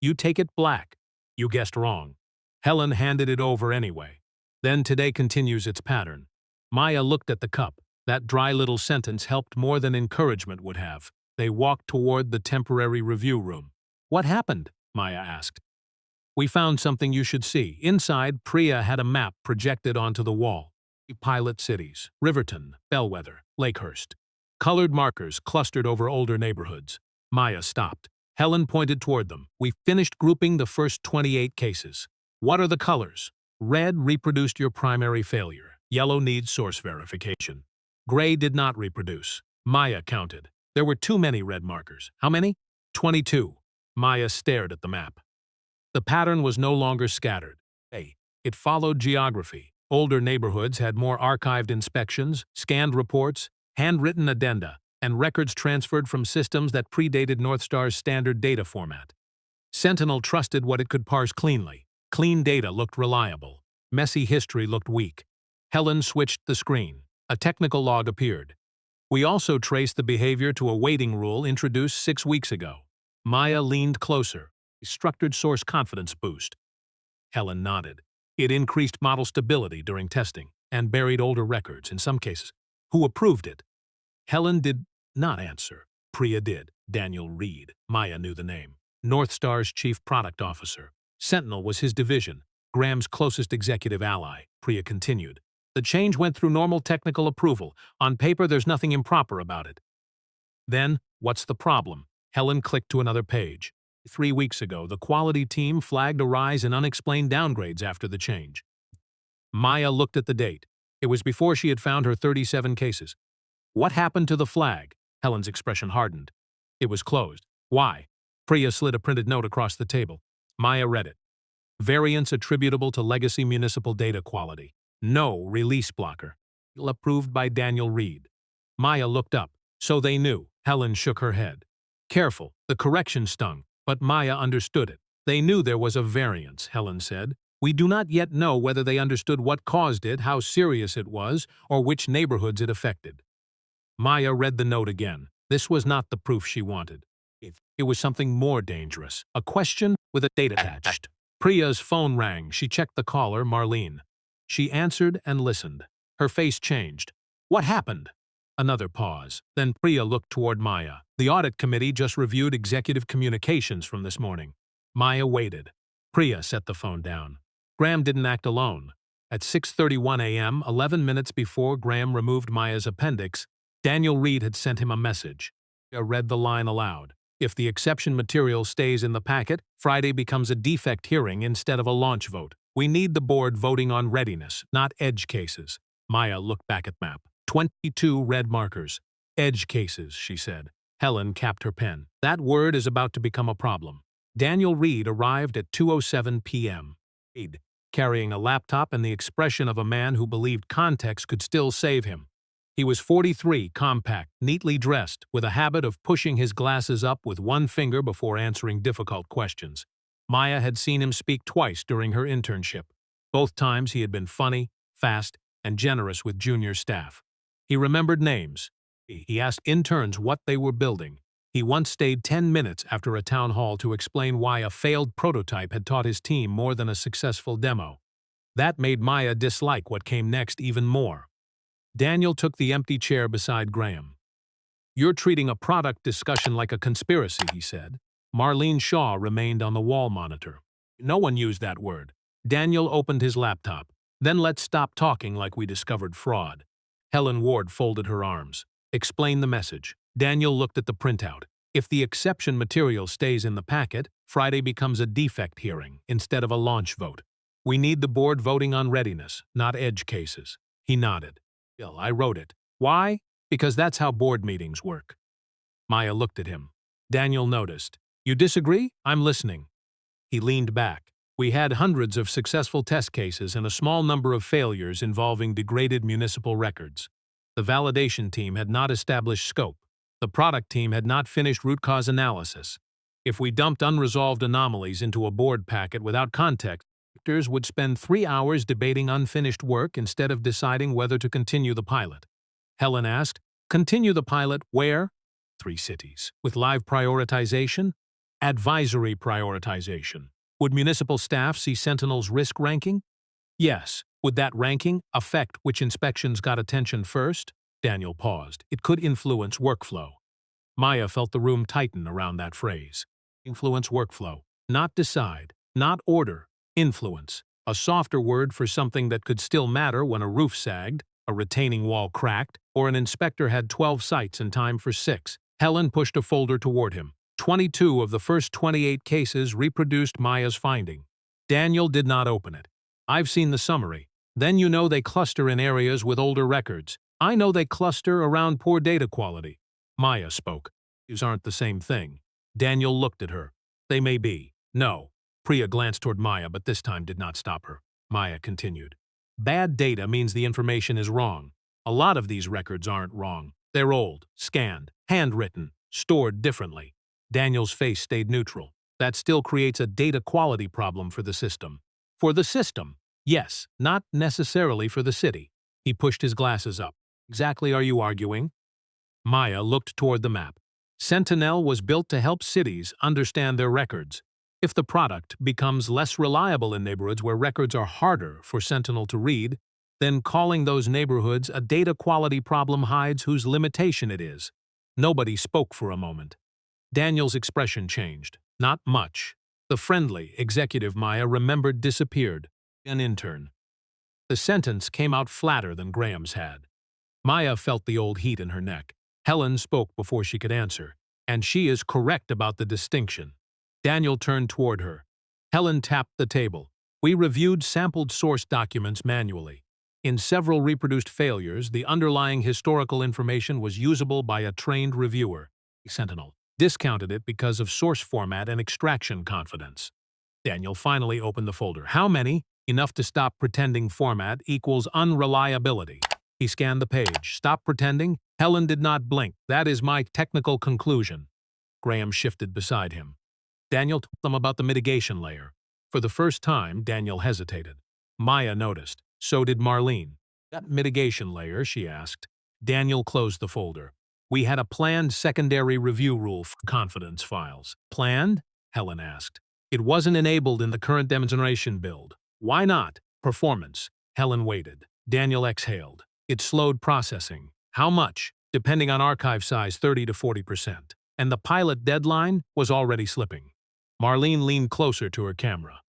"You take it black." "You guessed wrong." Helen handed it over anyway. Then today continues its pattern. Maya looked at the cup. That dry little sentence helped more than encouragement would have. They walked toward the temporary review room. What happened? Maya asked. We found something you should see. Inside, Priya had a map projected onto the wall. Pilot cities, Riverton, Bellwether, Lakehurst. Colored markers clustered over older neighborhoods. Maya stopped. Helen pointed toward them. We finished grouping the first 28 cases. What are the colors? Red reproduced your primary failure. Yellow needs source verification. Gray did not reproduce. Maya counted. There were too many red markers. How many? 22. Maya stared at the map. The pattern was no longer scattered. It followed geography. Older neighborhoods had more archived inspections, scanned reports, handwritten addenda, and records transferred from systems that predated Northstar's standard data format. Sentinel trusted what it could parse cleanly. Clean data looked reliable. Messy history looked weak. Helen switched the screen. A technical log appeared. We also traced the behavior to a waiting rule introduced 6 weeks ago. Maya leaned closer. Structured source confidence boost. Helen nodded. It increased model stability during testing and buried older records in some cases. Who approved it? Helen did not answer. Priya did. Daniel Reed. Maya knew the name. Northstar's chief product officer. Sentinel was his division, Graham's closest executive ally. Priya continued. The change went through normal technical approval. On paper, there's nothing improper about it. Then, what's the problem? Helen clicked to another page. 3 weeks ago, the quality team flagged a rise in unexplained downgrades after the change. Maya looked at the date. It was before she had found her 37 cases. What happened to the flag? Helen's expression hardened. It was closed. Why? Priya slid a printed note across the table. Maya read it. Variance attributable to legacy municipal data quality. No release blocker. Approved by Daniel Reed. Maya looked up. So they knew. Helen shook her head. Careful. The correction stung. But Maya understood it. They knew there was a variance, Helen said. We do not yet know whether they understood what caused it, how serious it was, or which neighborhoods it affected. Maya read the note again. This was not the proof she wanted. It was something more dangerous. A question with a date attached. Priya's phone rang. She checked the caller, Marlene. She answered and listened. Her face changed. What happened? Another pause. Then Priya looked toward Maya. The audit committee just reviewed executive communications from this morning. Maya waited. Priya set the phone down. Graham didn't act alone. At 6:31 a.m., 11 minutes before Graham removed Maya's appendix, Daniel Reed had sent him a message. Priya read the line aloud. If the exception material stays in the packet, Friday becomes a defect hearing instead of a launch vote. We need the board voting on readiness, not edge cases. Maya looked back at map. 22 red markers. Edge cases, she said. Helen capped her pen. That word is about to become a problem. Daniel Reed arrived at 2:07 p.m. Reed, carrying a laptop and the expression of a man who believed context could still save him. He was 43, compact, neatly dressed, with a habit of pushing his glasses up with one finger before answering difficult questions. Maya had seen him speak twice during her internship. Both times he had been funny, fast, and generous with junior staff. He remembered names. He asked interns what they were building. He once stayed 10 minutes after a town hall to explain why a failed prototype had taught his team more than a successful demo. That made Maya dislike what came next even more. Daniel took the empty chair beside Graham. You're treating a product discussion like a conspiracy, he said. Marlene Shaw remained on the wall monitor. No one used that word. Daniel opened his laptop. Then let's stop talking like we discovered fraud. Helen Ward folded her arms. Explain the message. Daniel looked at the printout. If the exception material stays in the packet, Friday becomes a defect hearing instead of a launch vote. We need the board voting on readiness, not edge cases. He nodded. I wrote it. Why? Because that's how board meetings work. Maya looked at him. Daniel noticed. You disagree? I'm listening. He leaned back. We had hundreds of successful test cases and a small number of failures involving degraded municipal records. The validation team had not established scope. The product team had not finished root cause analysis. If we dumped unresolved anomalies into a board packet without context, directors would spend 3 hours debating unfinished work instead of deciding whether to continue the pilot. Helen asked, continue the pilot where? 3 cities. With live prioritization? Advisory prioritization. Would municipal staff see Sentinel's risk ranking? Yes. Would that ranking affect which inspections got attention first? Daniel paused. It could influence workflow. Maya felt the room tighten around that phrase. Influence workflow. Not decide. Not order. Influence. A softer word for something that could still matter when a roof sagged, a retaining wall cracked, or an inspector had 12 sites in time for 6. Helen pushed a folder toward him. 22 of the first 28 cases reproduced Maya's finding. Daniel did not open it. I've seen the summary. Then you know they cluster in areas with older records. I know they cluster around poor data quality. Maya spoke. These aren't the same thing. Daniel looked at her. They may be. No. Priya glanced toward Maya, but this time did not stop her. Maya continued. Bad data means the information is wrong. A lot of these records aren't wrong. They're old, scanned, handwritten, stored differently. Daniel's face stayed neutral. That still creates a data quality problem for the system. For the system, yes, not necessarily for the city. He pushed his glasses up. Exactly are you arguing? Maya looked toward the map. Sentinel was built to help cities understand their records. If the product becomes less reliable in neighborhoods where records are harder for Sentinel to read, then calling those neighborhoods a data quality problem hides whose limitation it is. Nobody spoke for a moment. Daniel's expression changed. Not much. The friendly executive Maya remembered disappeared. An intern. The sentence came out flatter than Graham's had. Maya felt the old heat in her neck. Helen spoke before she could answer, and she is correct about the distinction. Daniel turned toward her. Helen tapped the table. We reviewed sampled source documents manually. In several reproduced failures, the underlying historical information was usable by a trained reviewer. Sentinel discounted it because of source format and extraction confidence. Daniel finally opened the folder. How many? Enough to stop pretending format equals unreliability. He scanned the page. Stop pretending? Helen did not blink. That is my technical conclusion. Graham shifted beside him. Daniel told them about the mitigation layer. For the first time, Daniel hesitated. Maya noticed. So did Marlene. That mitigation layer, she asked. Daniel closed the folder. We had a planned secondary review rule for confidence files. Planned? Helen asked. It wasn't enabled in the current demonstration build. Why not? Performance. Helen waited. Daniel exhaled. It slowed processing. How much? Depending on archive size, 30 to 40%. And the pilot deadline was already slipping. Marlene leaned closer to her camera.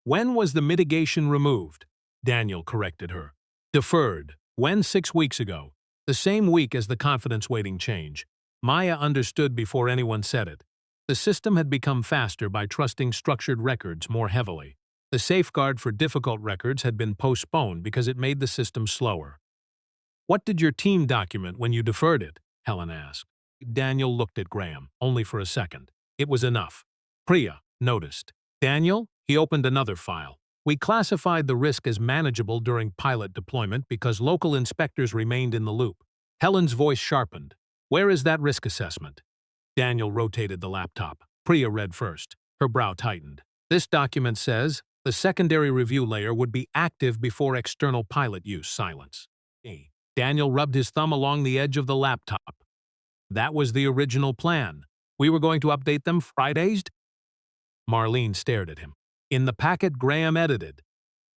When was the mitigation removed? Daniel corrected her. Deferred. When? 6 weeks ago. The same week as the confidence weighting change. Maya understood before anyone said it. The system had become faster by trusting structured records more heavily. The safeguard for difficult records had been postponed because it made the system slower. What did your team document when you deferred it? Helen asked. Daniel looked at Graham, only for a second. It was enough. Priya noticed. Daniel? He opened another file. We classified the risk as manageable during pilot deployment because local inspectors remained in the loop. Helen's voice sharpened. Where is that risk assessment? Daniel rotated the laptop. Priya read first. Her brow tightened. This document says the secondary review layer would be active before external pilot use. Silence. Daniel rubbed his thumb along the edge of the laptop. That was the original plan. We were going to update them Fridays? Marlene stared at him. In the packet Graham edited.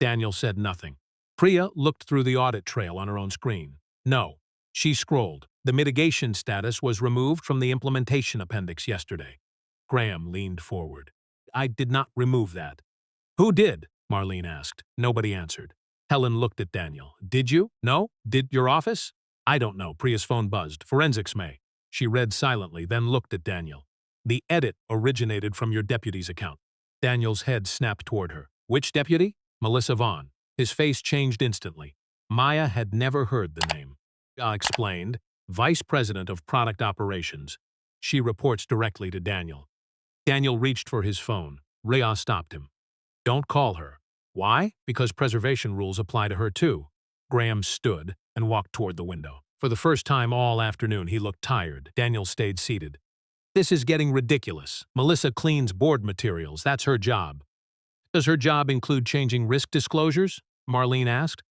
Daniel said nothing. Priya looked through the audit trail on her own screen. No. She scrolled. The mitigation status was removed from the implementation appendix yesterday. Graham leaned forward. I did not remove that. Who did? Marlene asked. Nobody answered. Helen looked at Daniel. Did you? No? Did your office? I don't know. Priya's phone buzzed. Forensics may. She read silently, then looked at Daniel. The edit originated from your deputy's account. Daniel's head snapped toward her. Which deputy? Melissa Vaughn. His face changed instantly. Maya had never heard the name. Explained. Vice President of Product Operations. She reports directly to Daniel. Daniel reached for his phone. Rhea stopped him. Don't call her. Why? Because preservation rules apply to her too. Graham stood and walked toward the window. For the first time all afternoon, he looked tired. Daniel stayed seated. This is getting ridiculous. Melissa cleans board materials. That's her job. Does her job include changing risk disclosures? Marlene asked.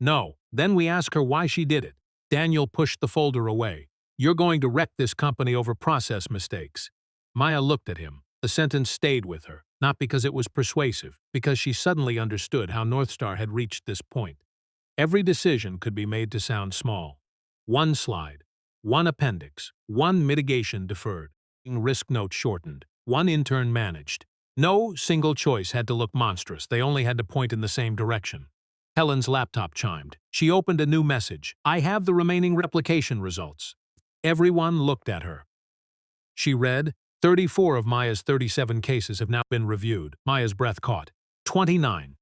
No. Then we ask her why she did it. Daniel pushed the folder away. You're going to wreck this company over process mistakes. Maya looked at him. The sentence stayed with her. not because it was persuasive, because she suddenly understood how Northstar had reached this point. Every decision could be made to sound small. One slide, one appendix, one mitigation deferred, risk note shortened, one intern managed. No single choice had to look monstrous, they only had to point in the same direction. Helen's laptop chimed. She opened a new message. I have the remaining replication results. Everyone looked at her. She read, 34 of Maya's 37 cases have now been reviewed. Maya's breath caught. 29.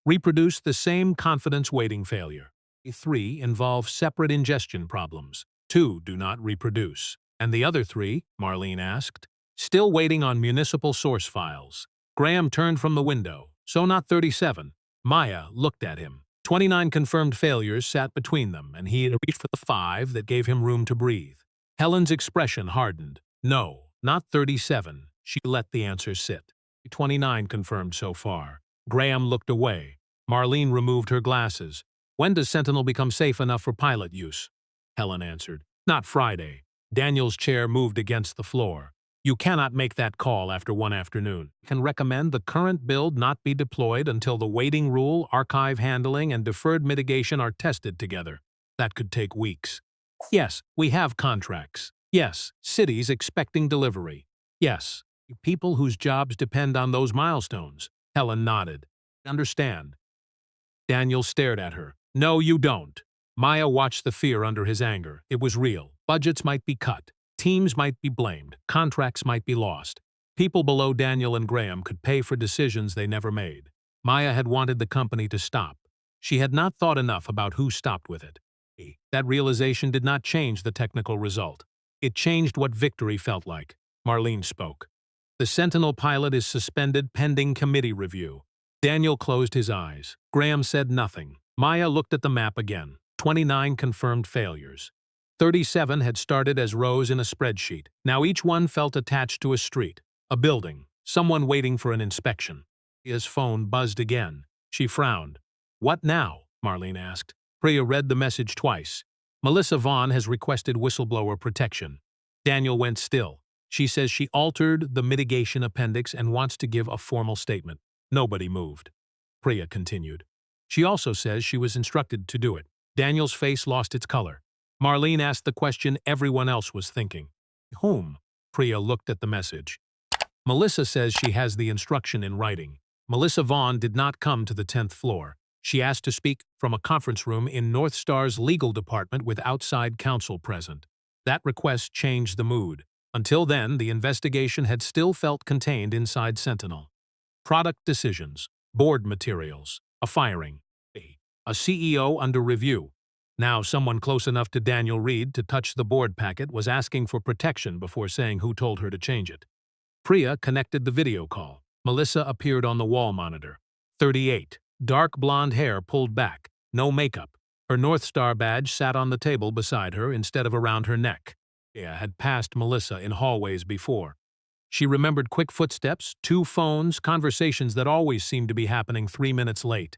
Reproduce the same confidence weighting failure. 3 involve separate ingestion problems. 2 do not reproduce. And the other 3, Marlene asked, still waiting on municipal source files. Graham turned from the window. So not 37. Maya looked at him. 29 confirmed failures sat between them, and he had reached for the 5 that gave him room to breathe. Helen's expression hardened. No, not 37. She let the answer sit. 29 confirmed so far. Graham looked away. Marlene removed her glasses. When does Sentinel become safe enough for pilot use? Helen answered. Not Friday. Daniel's chair moved against the floor. You cannot make that call after one afternoon. Can recommend the current build not be deployed until the waiting rule, archive handling, and deferred mitigation are tested together. That could take weeks. Yes, we have contracts. Yes, cities expecting delivery. Yes, people whose jobs depend on those milestones. Helen nodded. Understand. Daniel stared at her. No, you don't. Maya watched the fear under his anger. It was real. Budgets might be cut. Teams might be blamed. Contracts might be lost. People below Daniel and Graham could pay for decisions they never made. Maya had wanted the company to stop. She had not thought enough about who stopped with it. That realization did not change the technical result. It changed what victory felt like. Marlene spoke. The Sentinel pilot is suspended pending committee review. Daniel closed his eyes. Graham said nothing. Maya looked at the map again. 29 confirmed failures. 37 had started as rows in a spreadsheet. Now each one felt attached to a street, a building, someone waiting for an inspection. Priya's phone buzzed again. She frowned. What now? Marlene asked. Priya read the message twice. Melissa Vaughn has requested whistleblower protection. Daniel went still. She says she altered the mitigation appendix and wants to give a formal statement. Nobody moved. Priya continued. She also says she was instructed to do it. Daniel's face lost its color. Marlene asked the question everyone else was thinking. Whom? Priya looked at the message. Melissa says she has the instruction in writing. Melissa Vaughn did not come to the 10th floor. She asked to speak from a conference room in Northstar's legal department with outside counsel present. That request changed the mood. Until then, the investigation had still felt contained inside Sentinel. Product decisions, board materials, a firing, a CEO under review. Now someone close enough to Daniel Reed to touch the board packet was asking for protection before saying who told her to change it. Priya connected the video call. Melissa appeared on the wall monitor. 38. Dark blonde hair pulled back. No makeup. Her Northstar badge sat on the table beside her instead of around her neck. Priya had passed Melissa in hallways before. She remembered quick footsteps, 2 phones, conversations that always seemed to be happening 3 minutes late.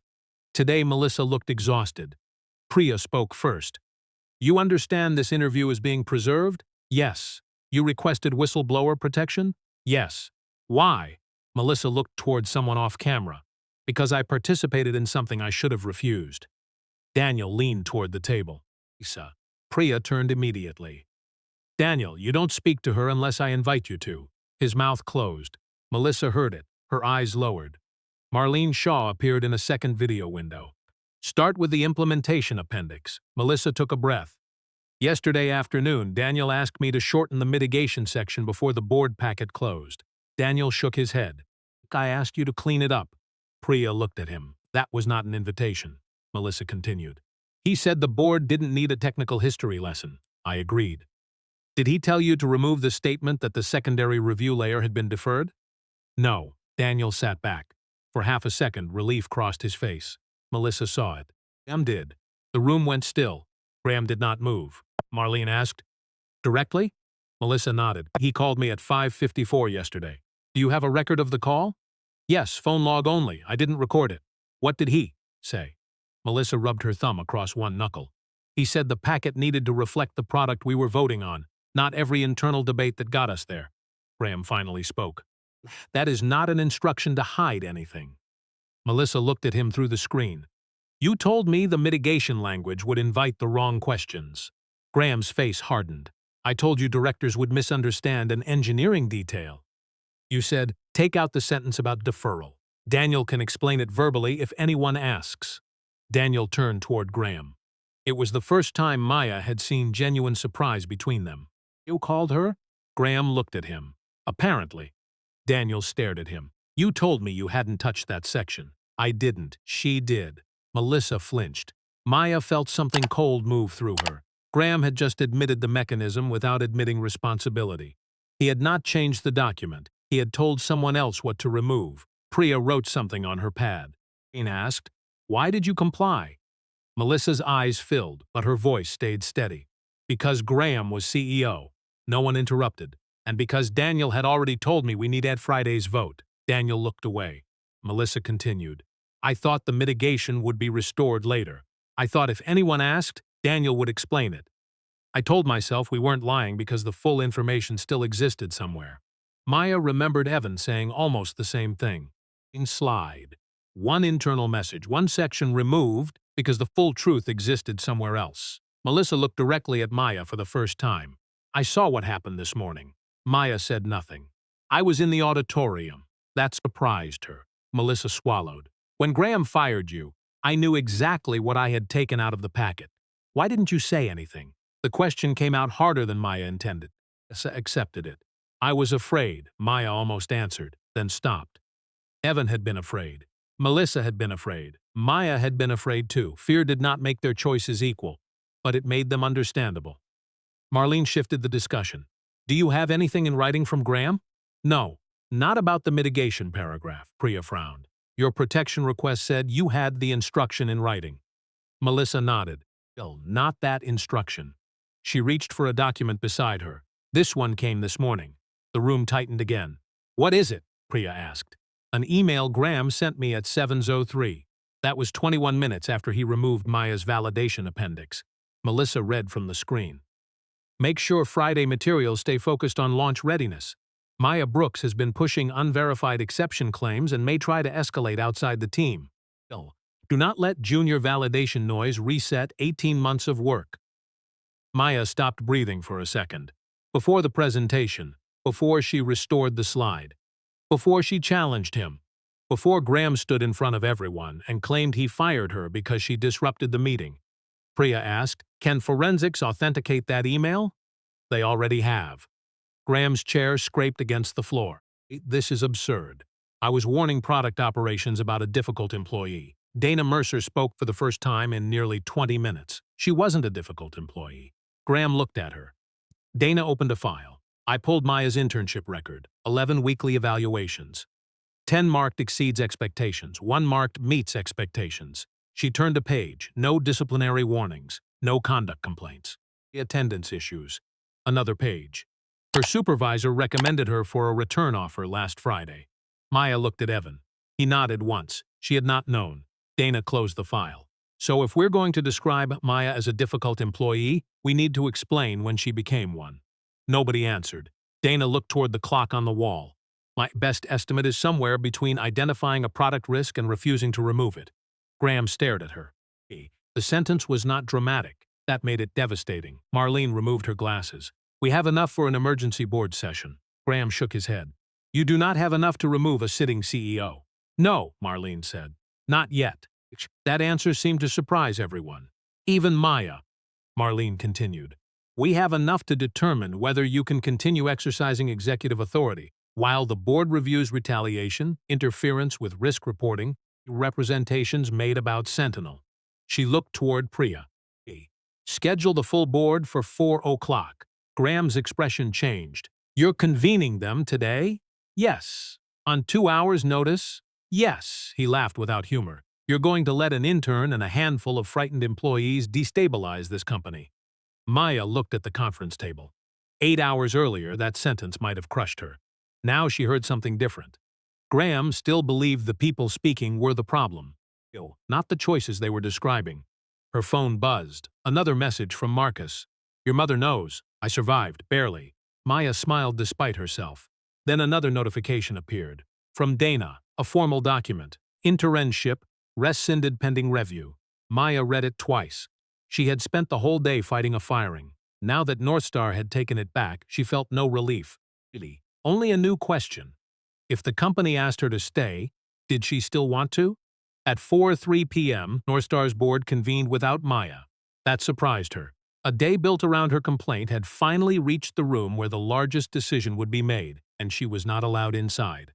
Today Melissa looked exhausted. Priya spoke first. You understand this interview is being preserved? Yes. You requested whistleblower protection? Yes. Why? Melissa looked toward someone off camera. Because I participated in something I should have refused. Daniel leaned toward the table. Lisa. Priya turned immediately. Daniel, you don't speak to her unless I invite you to. His mouth closed. Melissa heard it, her eyes lowered. Marlene Shaw appeared in a second video window. Start with the implementation appendix. Melissa took a breath. Yesterday afternoon, Daniel asked me to shorten the mitigation section before the board packet closed. Daniel shook his head. I asked you to clean it up. Priya looked at him. That was not an invitation. Melissa continued. He said the board didn't need a technical history lesson. I agreed. Did he tell you to remove the statement that the secondary review layer had been deferred? No. Daniel sat back. For half a second, relief crossed his face. Melissa saw it. Graham did. The room went still. Graham did not move. Marlene asked, directly? Melissa nodded. He called me at 5:54 yesterday. Do you have a record of the call? Yes, phone log only. I didn't record it. What did he say? Melissa rubbed her thumb across one knuckle. He said the packet needed to reflect the product we were voting on, not every internal debate that got us there. Graham finally spoke. That is not an instruction to hide anything. Melissa looked at him through the screen. You told me the mitigation language would invite the wrong questions. Graham's face hardened. I told you directors would misunderstand an engineering detail. You said, take out the sentence about deferral. Daniel can explain it verbally if anyone asks. Daniel turned toward Graham. It was the first time Maya had seen genuine surprise between them. You called her? Graham looked at him. Apparently. Daniel stared at him. You told me you hadn't touched that section. I didn't. She did. Melissa flinched. Maya felt something cold move through her. Graham had just admitted the mechanism without admitting responsibility. He had not changed the document. He had told someone else what to remove. Priya wrote something on her pad. Jane asked, why did you comply? Melissa's eyes filled, but her voice stayed steady. Because Graham was CEO. No one interrupted. And because Daniel had already told me we need Ed Friday's vote. Daniel looked away. Melissa continued. I thought the mitigation would be restored later. I thought if anyone asked, Daniel would explain it. I told myself we weren't lying because the full information still existed somewhere. Maya remembered Evan saying almost the same thing. In slide. One internal message, one section removed because the full truth existed somewhere else. Melissa looked directly at Maya for the first time. I saw what happened this morning. Maya said nothing. I was in the auditorium. That surprised her. Melissa swallowed. When Graham fired you, I knew exactly what I had taken out of the packet. Why didn't you say anything? The question came out harder than Maya intended. Melissa accepted it. I was afraid, Maya almost answered, then stopped. Evan had been afraid. Melissa had been afraid. Maya had been afraid too. Fear did not make their choices equal, but it made them understandable. Marlene shifted the discussion. Do you have anything in writing from Graham? No, not about the mitigation paragraph, Priya frowned. Your protection request said you had the instruction in writing. Melissa nodded. Well, not that instruction. She reached for a document beside her. This one came this morning. The room tightened again. What is it? Priya asked. An email Graham sent me at 7:03. That was 21 minutes after he removed Maya's validation appendix. Melissa read from the screen. Make sure Friday materials stay focused on launch readiness. Maya Brooks has been pushing unverified exception claims and may try to escalate outside the team. Do not let junior validation noise reset 18 months of work. Maya stopped breathing for a second. Before the presentation, before she restored the slide, before she challenged him, before Graham stood in front of everyone and claimed he fired her because she disrupted the meeting. Priya asked, can forensics authenticate that email? They already have. Graham's chair scraped against the floor. This is absurd. I was warning product operations about a difficult employee. Dana Mercer spoke for the first time in nearly 20 minutes. She wasn't a difficult employee. Graham looked at her. Dana opened a file. I pulled Maya's internship record, 11 weekly evaluations. 10 marked exceeds expectations, 1 marked meets expectations. She turned a page, no disciplinary warnings, no conduct complaints. Attendance issues. Another page. Her supervisor recommended her for a return offer last Friday. Maya looked at Evan. He nodded once. She had not known. Dana closed the file. So if we're going to describe Maya as a difficult employee, we need to explain when she became one. Nobody answered. Dana looked toward the clock on the wall. My best estimate is somewhere between identifying a product risk and refusing to remove it. Graham stared at her. The sentence was not dramatic. That made it devastating. Marlene removed her glasses. We have enough for an emergency board session. Graham shook his head. You do not have enough to remove a sitting CEO. No, Marlene said. Not yet. That answer seemed to surprise everyone. Even Maya. Marlene continued. We have enough to determine whether you can continue exercising executive authority while the board reviews retaliation, interference with risk reporting, representations made about Sentinel. She looked toward Priya. Schedule the full board for 4 o'clock. Graham's expression changed. You're convening them today? Yes. On 2 hours' notice? Yes. He laughed without humor. You're going to let an intern and a handful of frightened employees destabilize this company. Maya looked at the conference table. 8 hours earlier, that sentence might have crushed her. Now she heard something different. Graham still believed the people speaking were the problem, not the choices they were describing. Her phone buzzed. Another message from Marcus. Your mother knows. I survived, barely. Maya smiled despite herself. Then another notification appeared. From Dana, a formal document. Internship, rescinded pending review. Maya read it twice. She had spent the whole day fighting a firing. Now that Northstar had taken it back, she felt no relief. Really, only a new question. If the company asked her to stay, did she still want to? At 4:03 p.m., Northstar's board convened without Maya. That surprised her. A day built around her complaint had finally reached the room where the largest decision would be made, and she was not allowed inside.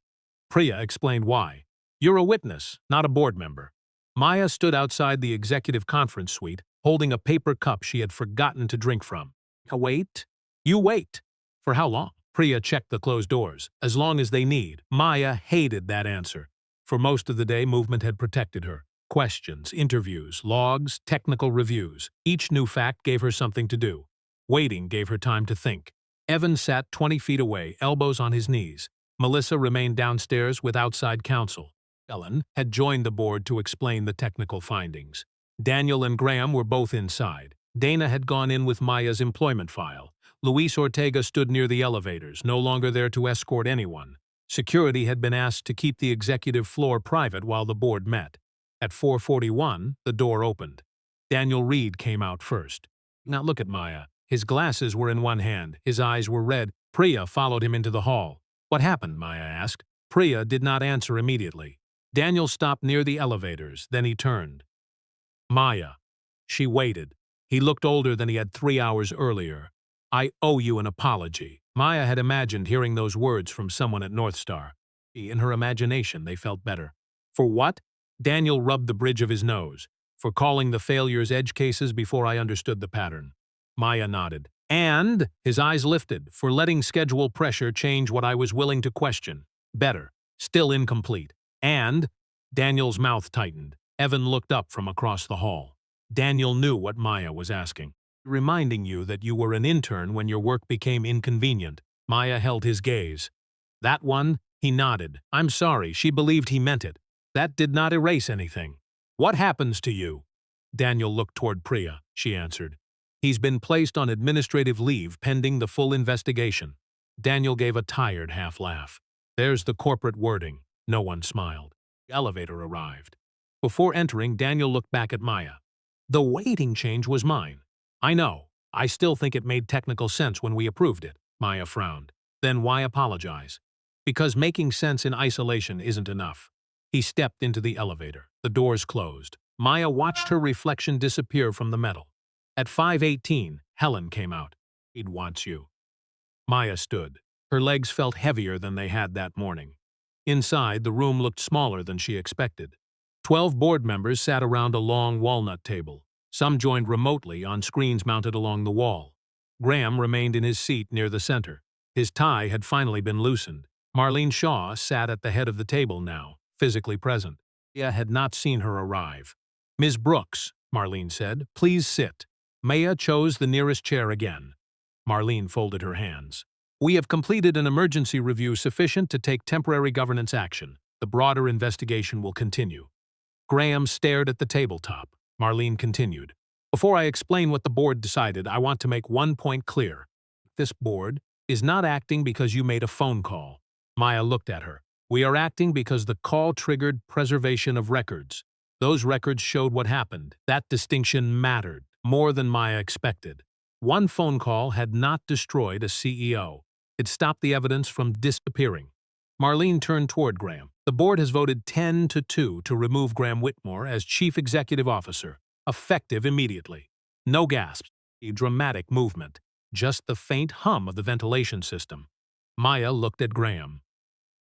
Priya explained why. You're a witness, not a board member. Maya stood outside the executive conference suite, holding a paper cup she had forgotten to drink from. Wait? You wait. For how long? Priya checked the closed doors. As long as they need. Maya hated that answer. For most of the day, movement had protected her. Questions, interviews, logs, technical reviews. Each new fact gave her something to do. Waiting gave her time to think. Evan sat 20 feet away, elbows on his knees. Melissa remained downstairs with outside counsel. Ellen had joined the board to explain the technical findings. Daniel and Graham were both inside. Dana had gone in with Maya's employment file. Luis Ortega stood near the elevators, no longer there to escort anyone. Security had been asked to keep the executive floor private while the board met. At 4:41, the door opened. Daniel Reed came out first. Now look at Maya. His glasses were in one hand. His eyes were red. Priya followed him into the hall. What happened? Maya asked. Priya did not answer immediately. Daniel stopped near the elevators, then he turned. Maya. She waited. He looked older than he had 3 hours earlier. I owe you an apology. Maya had imagined hearing those words from someone at Northstar. In her imagination, they felt better. For what? Daniel rubbed the bridge of his nose. For calling the failures edge cases before I understood the pattern. Maya nodded. And, his eyes lifted, for letting schedule pressure change what I was willing to question. Better. Still incomplete. And, Daniel's mouth tightened. Evan looked up from across the hall. Daniel knew what Maya was asking. Reminding you that you were an intern when your work became inconvenient. Maya held his gaze. That one? He nodded. I'm sorry, she believed he meant it. That did not erase anything. What happens to you? Daniel looked toward Priya. She answered. He's been placed on administrative leave pending the full investigation. Daniel gave a tired half-laugh. There's the corporate wording. No one smiled. The elevator arrived. Before entering, Daniel looked back at Maya. The weighting change was mine. I know. I still think it made technical sense when we approved it. Maya frowned. Then why apologize? Because making sense in isolation isn't enough. He stepped into the elevator. The doors closed. Maya watched her reflection disappear from the metal. At 5:18, Helen came out. He wants you. Maya stood. Her legs felt heavier than they had that morning. Inside, the room looked smaller than she expected. 12 board members sat around a long walnut table. Some joined remotely on screens mounted along the wall. Graham remained in his seat near the center. His tie had finally been loosened. Marlene Shaw sat at the head of the table now, physically present. Maya had not seen her arrive. Ms. Brooks, Marlene said, please sit. Maya chose the nearest chair again. Marlene folded her hands. We have completed an emergency review sufficient to take temporary governance action. The broader investigation will continue. Graham stared at the tabletop. Marlene continued. Before I explain what the board decided, I want to make one point clear. This board is not acting because you made a phone call. Maya looked at her. We are acting because the call triggered preservation of records. Those records showed what happened. That distinction mattered, more than Maya expected. One phone call had not destroyed a CEO. It stopped the evidence from disappearing. Marlene turned toward Graham. The board has voted 10-2 to remove Graham Whitmore as Chief Executive Officer, effective immediately. No gasps, a dramatic movement, just the faint hum of the ventilation system. Maya looked at Graham.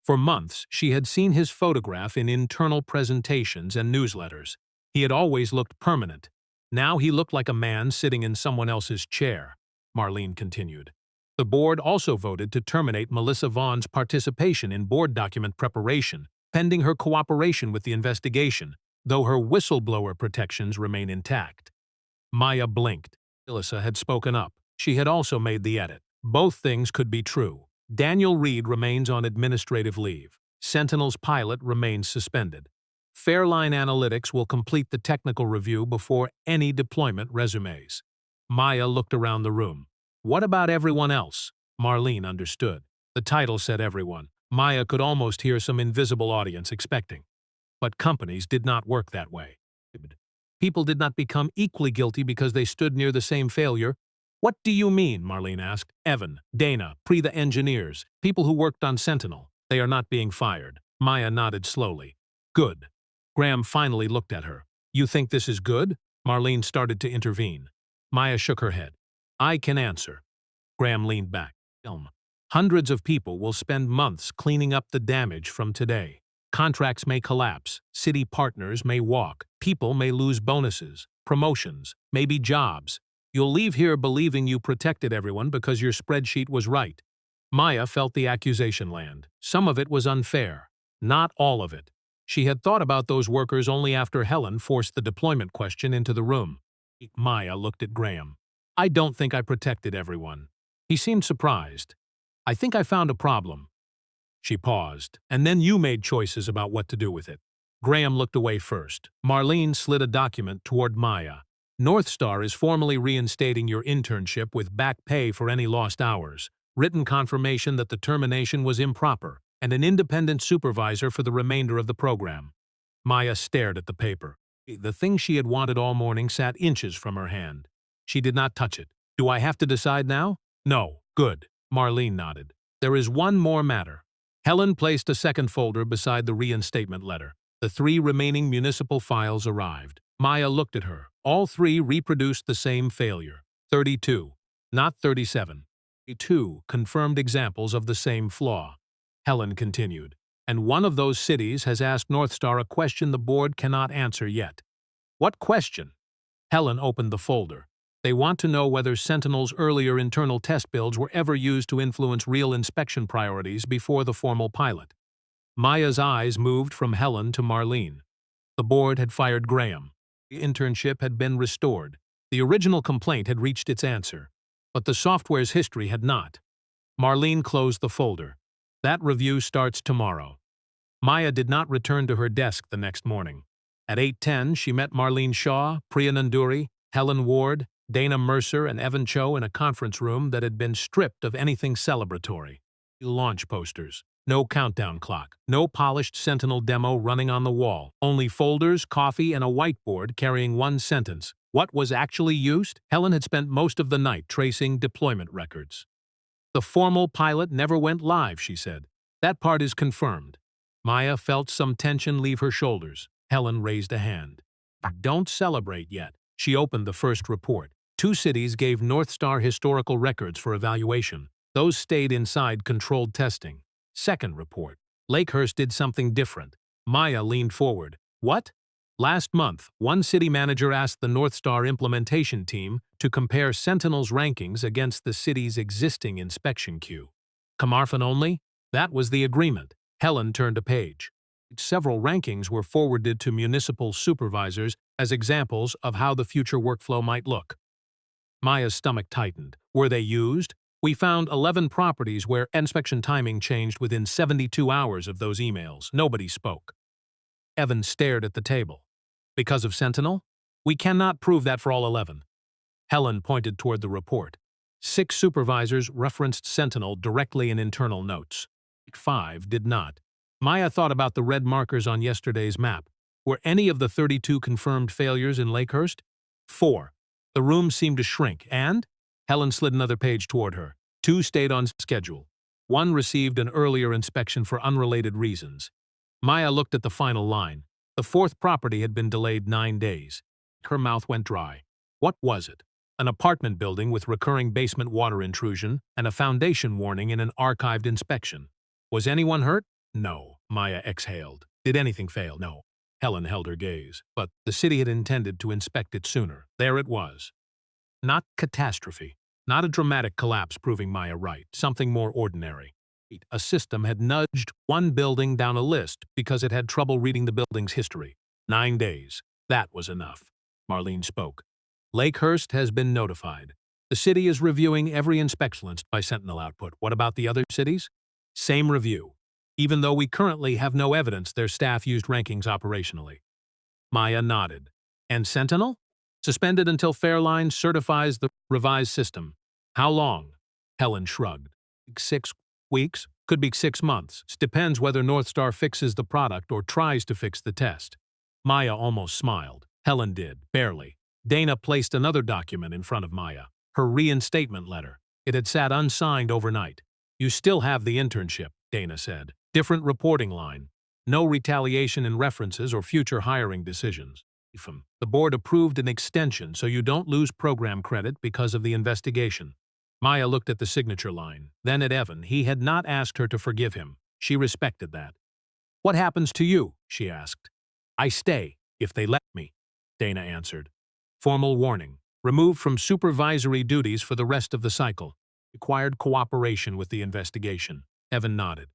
For months, she had seen his photograph in internal presentations and newsletters. He had always looked permanent. Now he looked like a man sitting in someone else's chair. Marlene continued. The board also voted to terminate Melissa Vaughn's participation in board document preparation, pending her cooperation with the investigation, though her whistleblower protections remain intact. Maya blinked. Melissa had spoken up. She had also made the edit. Both things could be true. Daniel Reed remains on administrative leave. Sentinel's pilot remains suspended. Fairline Analytics will complete the technical review before any deployment resumes. Maya looked around the room. What about everyone else? Marlene understood. The title said everyone. Maya could almost hear some invisible audience expecting. But companies did not work that way. People did not become equally guilty because they stood near the same failure. What do you mean? Marlene asked. Evan, Dana, the engineers, people who worked on Sentinel. They are not being fired. Maya nodded slowly. Good. Graham finally looked at her. You think this is good? Marlene started to intervene. Maya shook her head. I can answer. Graham leaned back. Hundreds of people will spend months cleaning up the damage from today. Contracts may collapse, city partners may walk, people may lose bonuses, promotions, maybe jobs. You'll leave here believing you protected everyone because your spreadsheet was right. Maya felt the accusation land. Some of it was unfair. Not all of it. She had thought about those workers only after Helen forced the deployment question into the room. Maya looked at Graham. I don't think I protected everyone. He seemed surprised. I think I found a problem. She paused, and then you made choices about what to do with it. Graham looked away first. Marlene slid a document toward Maya. Northstar is formally reinstating your internship with back pay for any lost hours, written confirmation that the termination was improper, and an independent supervisor for the remainder of the program. Maya stared at the paper. The thing she had wanted all morning sat inches from her hand. She did not touch it. Do I have to decide now? No. Good. Marlene nodded. There is one more matter. Helen placed a second folder beside the reinstatement letter. The 3 remaining municipal files arrived. Maya looked at her. All 3 reproduced the same failure. 32, not 37. 2 confirmed examples of the same flaw. Helen continued. And one of those cities has asked Northstar a question the board cannot answer yet. What question? Helen opened the folder. They want to know whether Sentinel's earlier internal test builds were ever used to influence real inspection priorities before the formal pilot. Maya's eyes moved from Helen to Marlene. The board had fired Graham. The internship had been restored. The original complaint had reached its answer, but the software's history had not. Marlene closed the folder. That review starts tomorrow. Maya did not return to her desk the next morning. At 8:10, she met Marlene Shaw, Priya Nanduri, Helen Ward, Dana Mercer, and Evan Cho in a conference room that had been stripped of anything celebratory. Launch posters. No countdown clock. No polished Sentinel demo running on the wall. Only folders, coffee, and a whiteboard carrying one sentence. What was actually used? Helen had spent most of the night tracing deployment records. The formal pilot never went live, she said. That part is confirmed. Maya felt some tension leave her shoulders. Helen raised a hand. Don't celebrate yet. She opened the first report. 2 cities gave Northstar historical records for evaluation. Those stayed inside controlled testing. Second report. Lakehurst did something different. Maya leaned forward. What? Last month, one city manager asked the Northstar implementation team to compare Sentinel's rankings against the city's existing inspection queue. Carmarthen only? That was the agreement. Helen turned a page. Several rankings were forwarded to municipal supervisors as examples of how the future workflow might look. Maya's stomach tightened. Were they used? We found 11 properties where inspection timing changed within 72 hours of those emails. Nobody spoke. Evan stared at the table. Because of Sentinel? We cannot prove that for all 11. Helen pointed toward the report. 6 supervisors referenced Sentinel directly in internal notes. 5 did not. Maya thought about the red markers on yesterday's map. Were any of the 32 confirmed failures in Lakehurst? 4. The room seemed to shrink, and? Helen slid another page toward her. 2 stayed on schedule. 1 received an earlier inspection for unrelated reasons. Maya looked at the final line. The 4th property had been delayed 9 days. Her mouth went dry. What was it? An apartment building with recurring basement water intrusion and a foundation warning in an archived inspection. Was anyone hurt? No, Maya exhaled. Did anything fail? No. Helen held her gaze. But the city had intended to inspect it sooner. There it was. Not catastrophe. Not a dramatic collapse proving Maya right. Something more ordinary. A system had nudged one building down a list because it had trouble reading the building's history. 9 days. That was enough. Marlene spoke. Lakehurst has been notified. The city is reviewing every inspection list by Sentinel output. What about the other cities? Same review. Even though we currently have no evidence their staff used rankings operationally. Maya nodded. And Sentinel? Suspended until Fairline certifies the revised system. How long? Helen shrugged. 6 Weeks, could be 6 months. Depends whether Northstar fixes the product or tries to fix the test. Maya almost smiled. Helen did, barely. Dana placed another document in front of Maya, her reinstatement letter. It had sat unsigned overnight. You still have the internship, Dana said. Different reporting line. No retaliation in references or future hiring decisions. The board approved an extension so you don't lose program credit because of the investigation. Maya looked at the signature line, then at Evan. He had not asked her to forgive him. She respected that. What happens to you? She asked. I stay, if they let me, Dana answered. Formal warning. Removed from supervisory duties for the rest of the cycle. Required cooperation with the investigation. Evan nodded.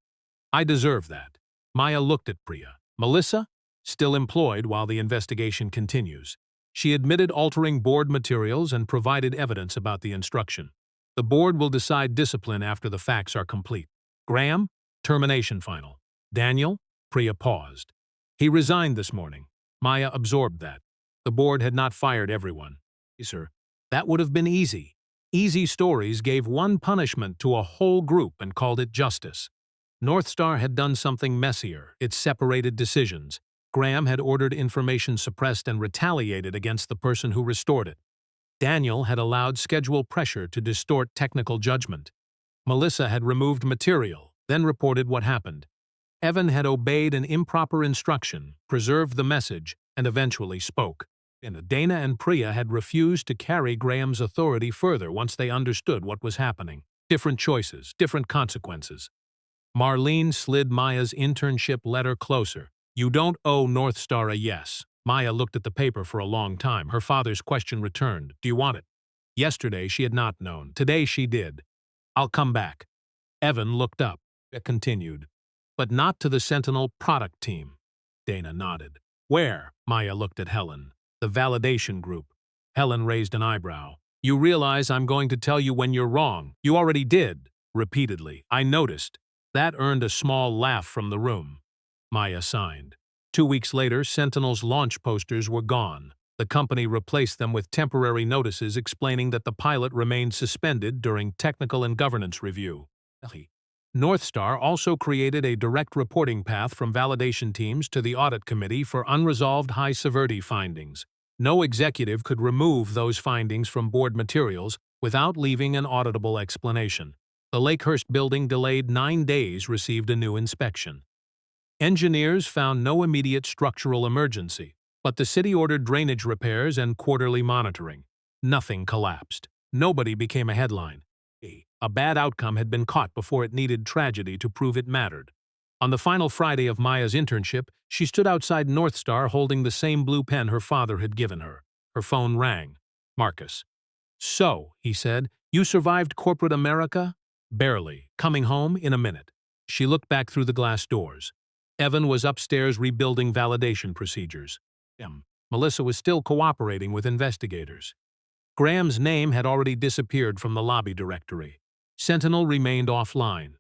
I deserve that. Maya looked at Priya. Melissa? Still employed while the investigation continues. She admitted altering board materials and provided evidence about the instruction. The board will decide discipline after the facts are complete. Graham? Termination final. Daniel? Priya paused. He resigned this morning. Maya absorbed that. The board had not fired everyone. Sir, that would have been easy. Easy Stories gave one punishment to a whole group and called it justice. Northstar had done something messier. It separated decisions. Graham had ordered information suppressed and retaliated against the person who restored it. Daniel had allowed schedule pressure to distort technical judgment. Melissa had removed material, then reported what happened. Evan had obeyed an improper instruction, preserved the message, and eventually spoke. And Dana and Priya had refused to carry Graham's authority further once they understood what was happening. Different choices, different consequences. Marlene slid Maya's internship letter closer. You don't owe Northstar a yes. Maya looked at the paper for a long time. Her father's question returned. Do you want it? Yesterday she had not known. Today she did. I'll come back. Evan looked up. It continued. But not to the Sentinel product team. Dana nodded. Where? Maya looked at Helen. The validation group. Helen raised an eyebrow. You realize I'm going to tell you when you're wrong. You already did. Repeatedly. I noticed. That earned a small laugh from the room. Maya signed. 2 weeks later, Sentinel's launch posters were gone. The company replaced them with temporary notices explaining that the pilot remained suspended during technical and governance review. Northstar also created a direct reporting path from validation teams to the audit committee for unresolved high-severity findings. No executive could remove those findings from board materials without leaving an auditable explanation. The Lakehurst building, delayed 9 days, received a new inspection. Engineers found no immediate structural emergency, but the city ordered drainage repairs and quarterly monitoring. Nothing collapsed. Nobody became a headline. A bad outcome had been caught before it needed tragedy to prove it mattered. On the final Friday of Maya's internship, she stood outside Northstar holding the same blue pen her father had given her. Her phone rang. Marcus. So, he said, you survived corporate America? Barely. Coming home in a minute. She looked back through the glass doors. Evan was upstairs rebuilding validation procedures. Melissa was still cooperating with investigators. Graham's name had already disappeared from the lobby directory. Sentinel remained offline.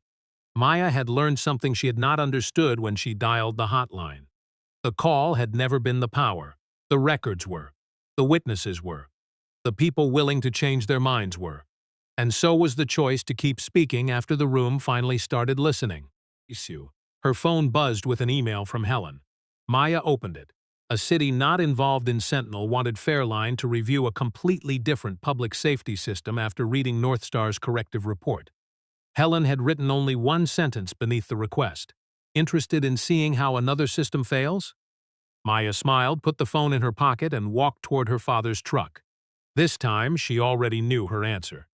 Maya had learned something she had not understood when she dialed the hotline. The call had never been the power. The records were. The witnesses were. The people willing to change their minds were. And so was the choice to keep speaking after the room finally started listening. Her phone buzzed with an email from Helen. Maya opened it. A city not involved in Sentinel wanted Fairline to review a completely different public safety system after reading Northstar's corrective report. Helen had written only one sentence beneath the request. Interested in seeing how another system fails? Maya smiled, put the phone in her pocket, and walked toward her father's truck. This time, she already knew her answer.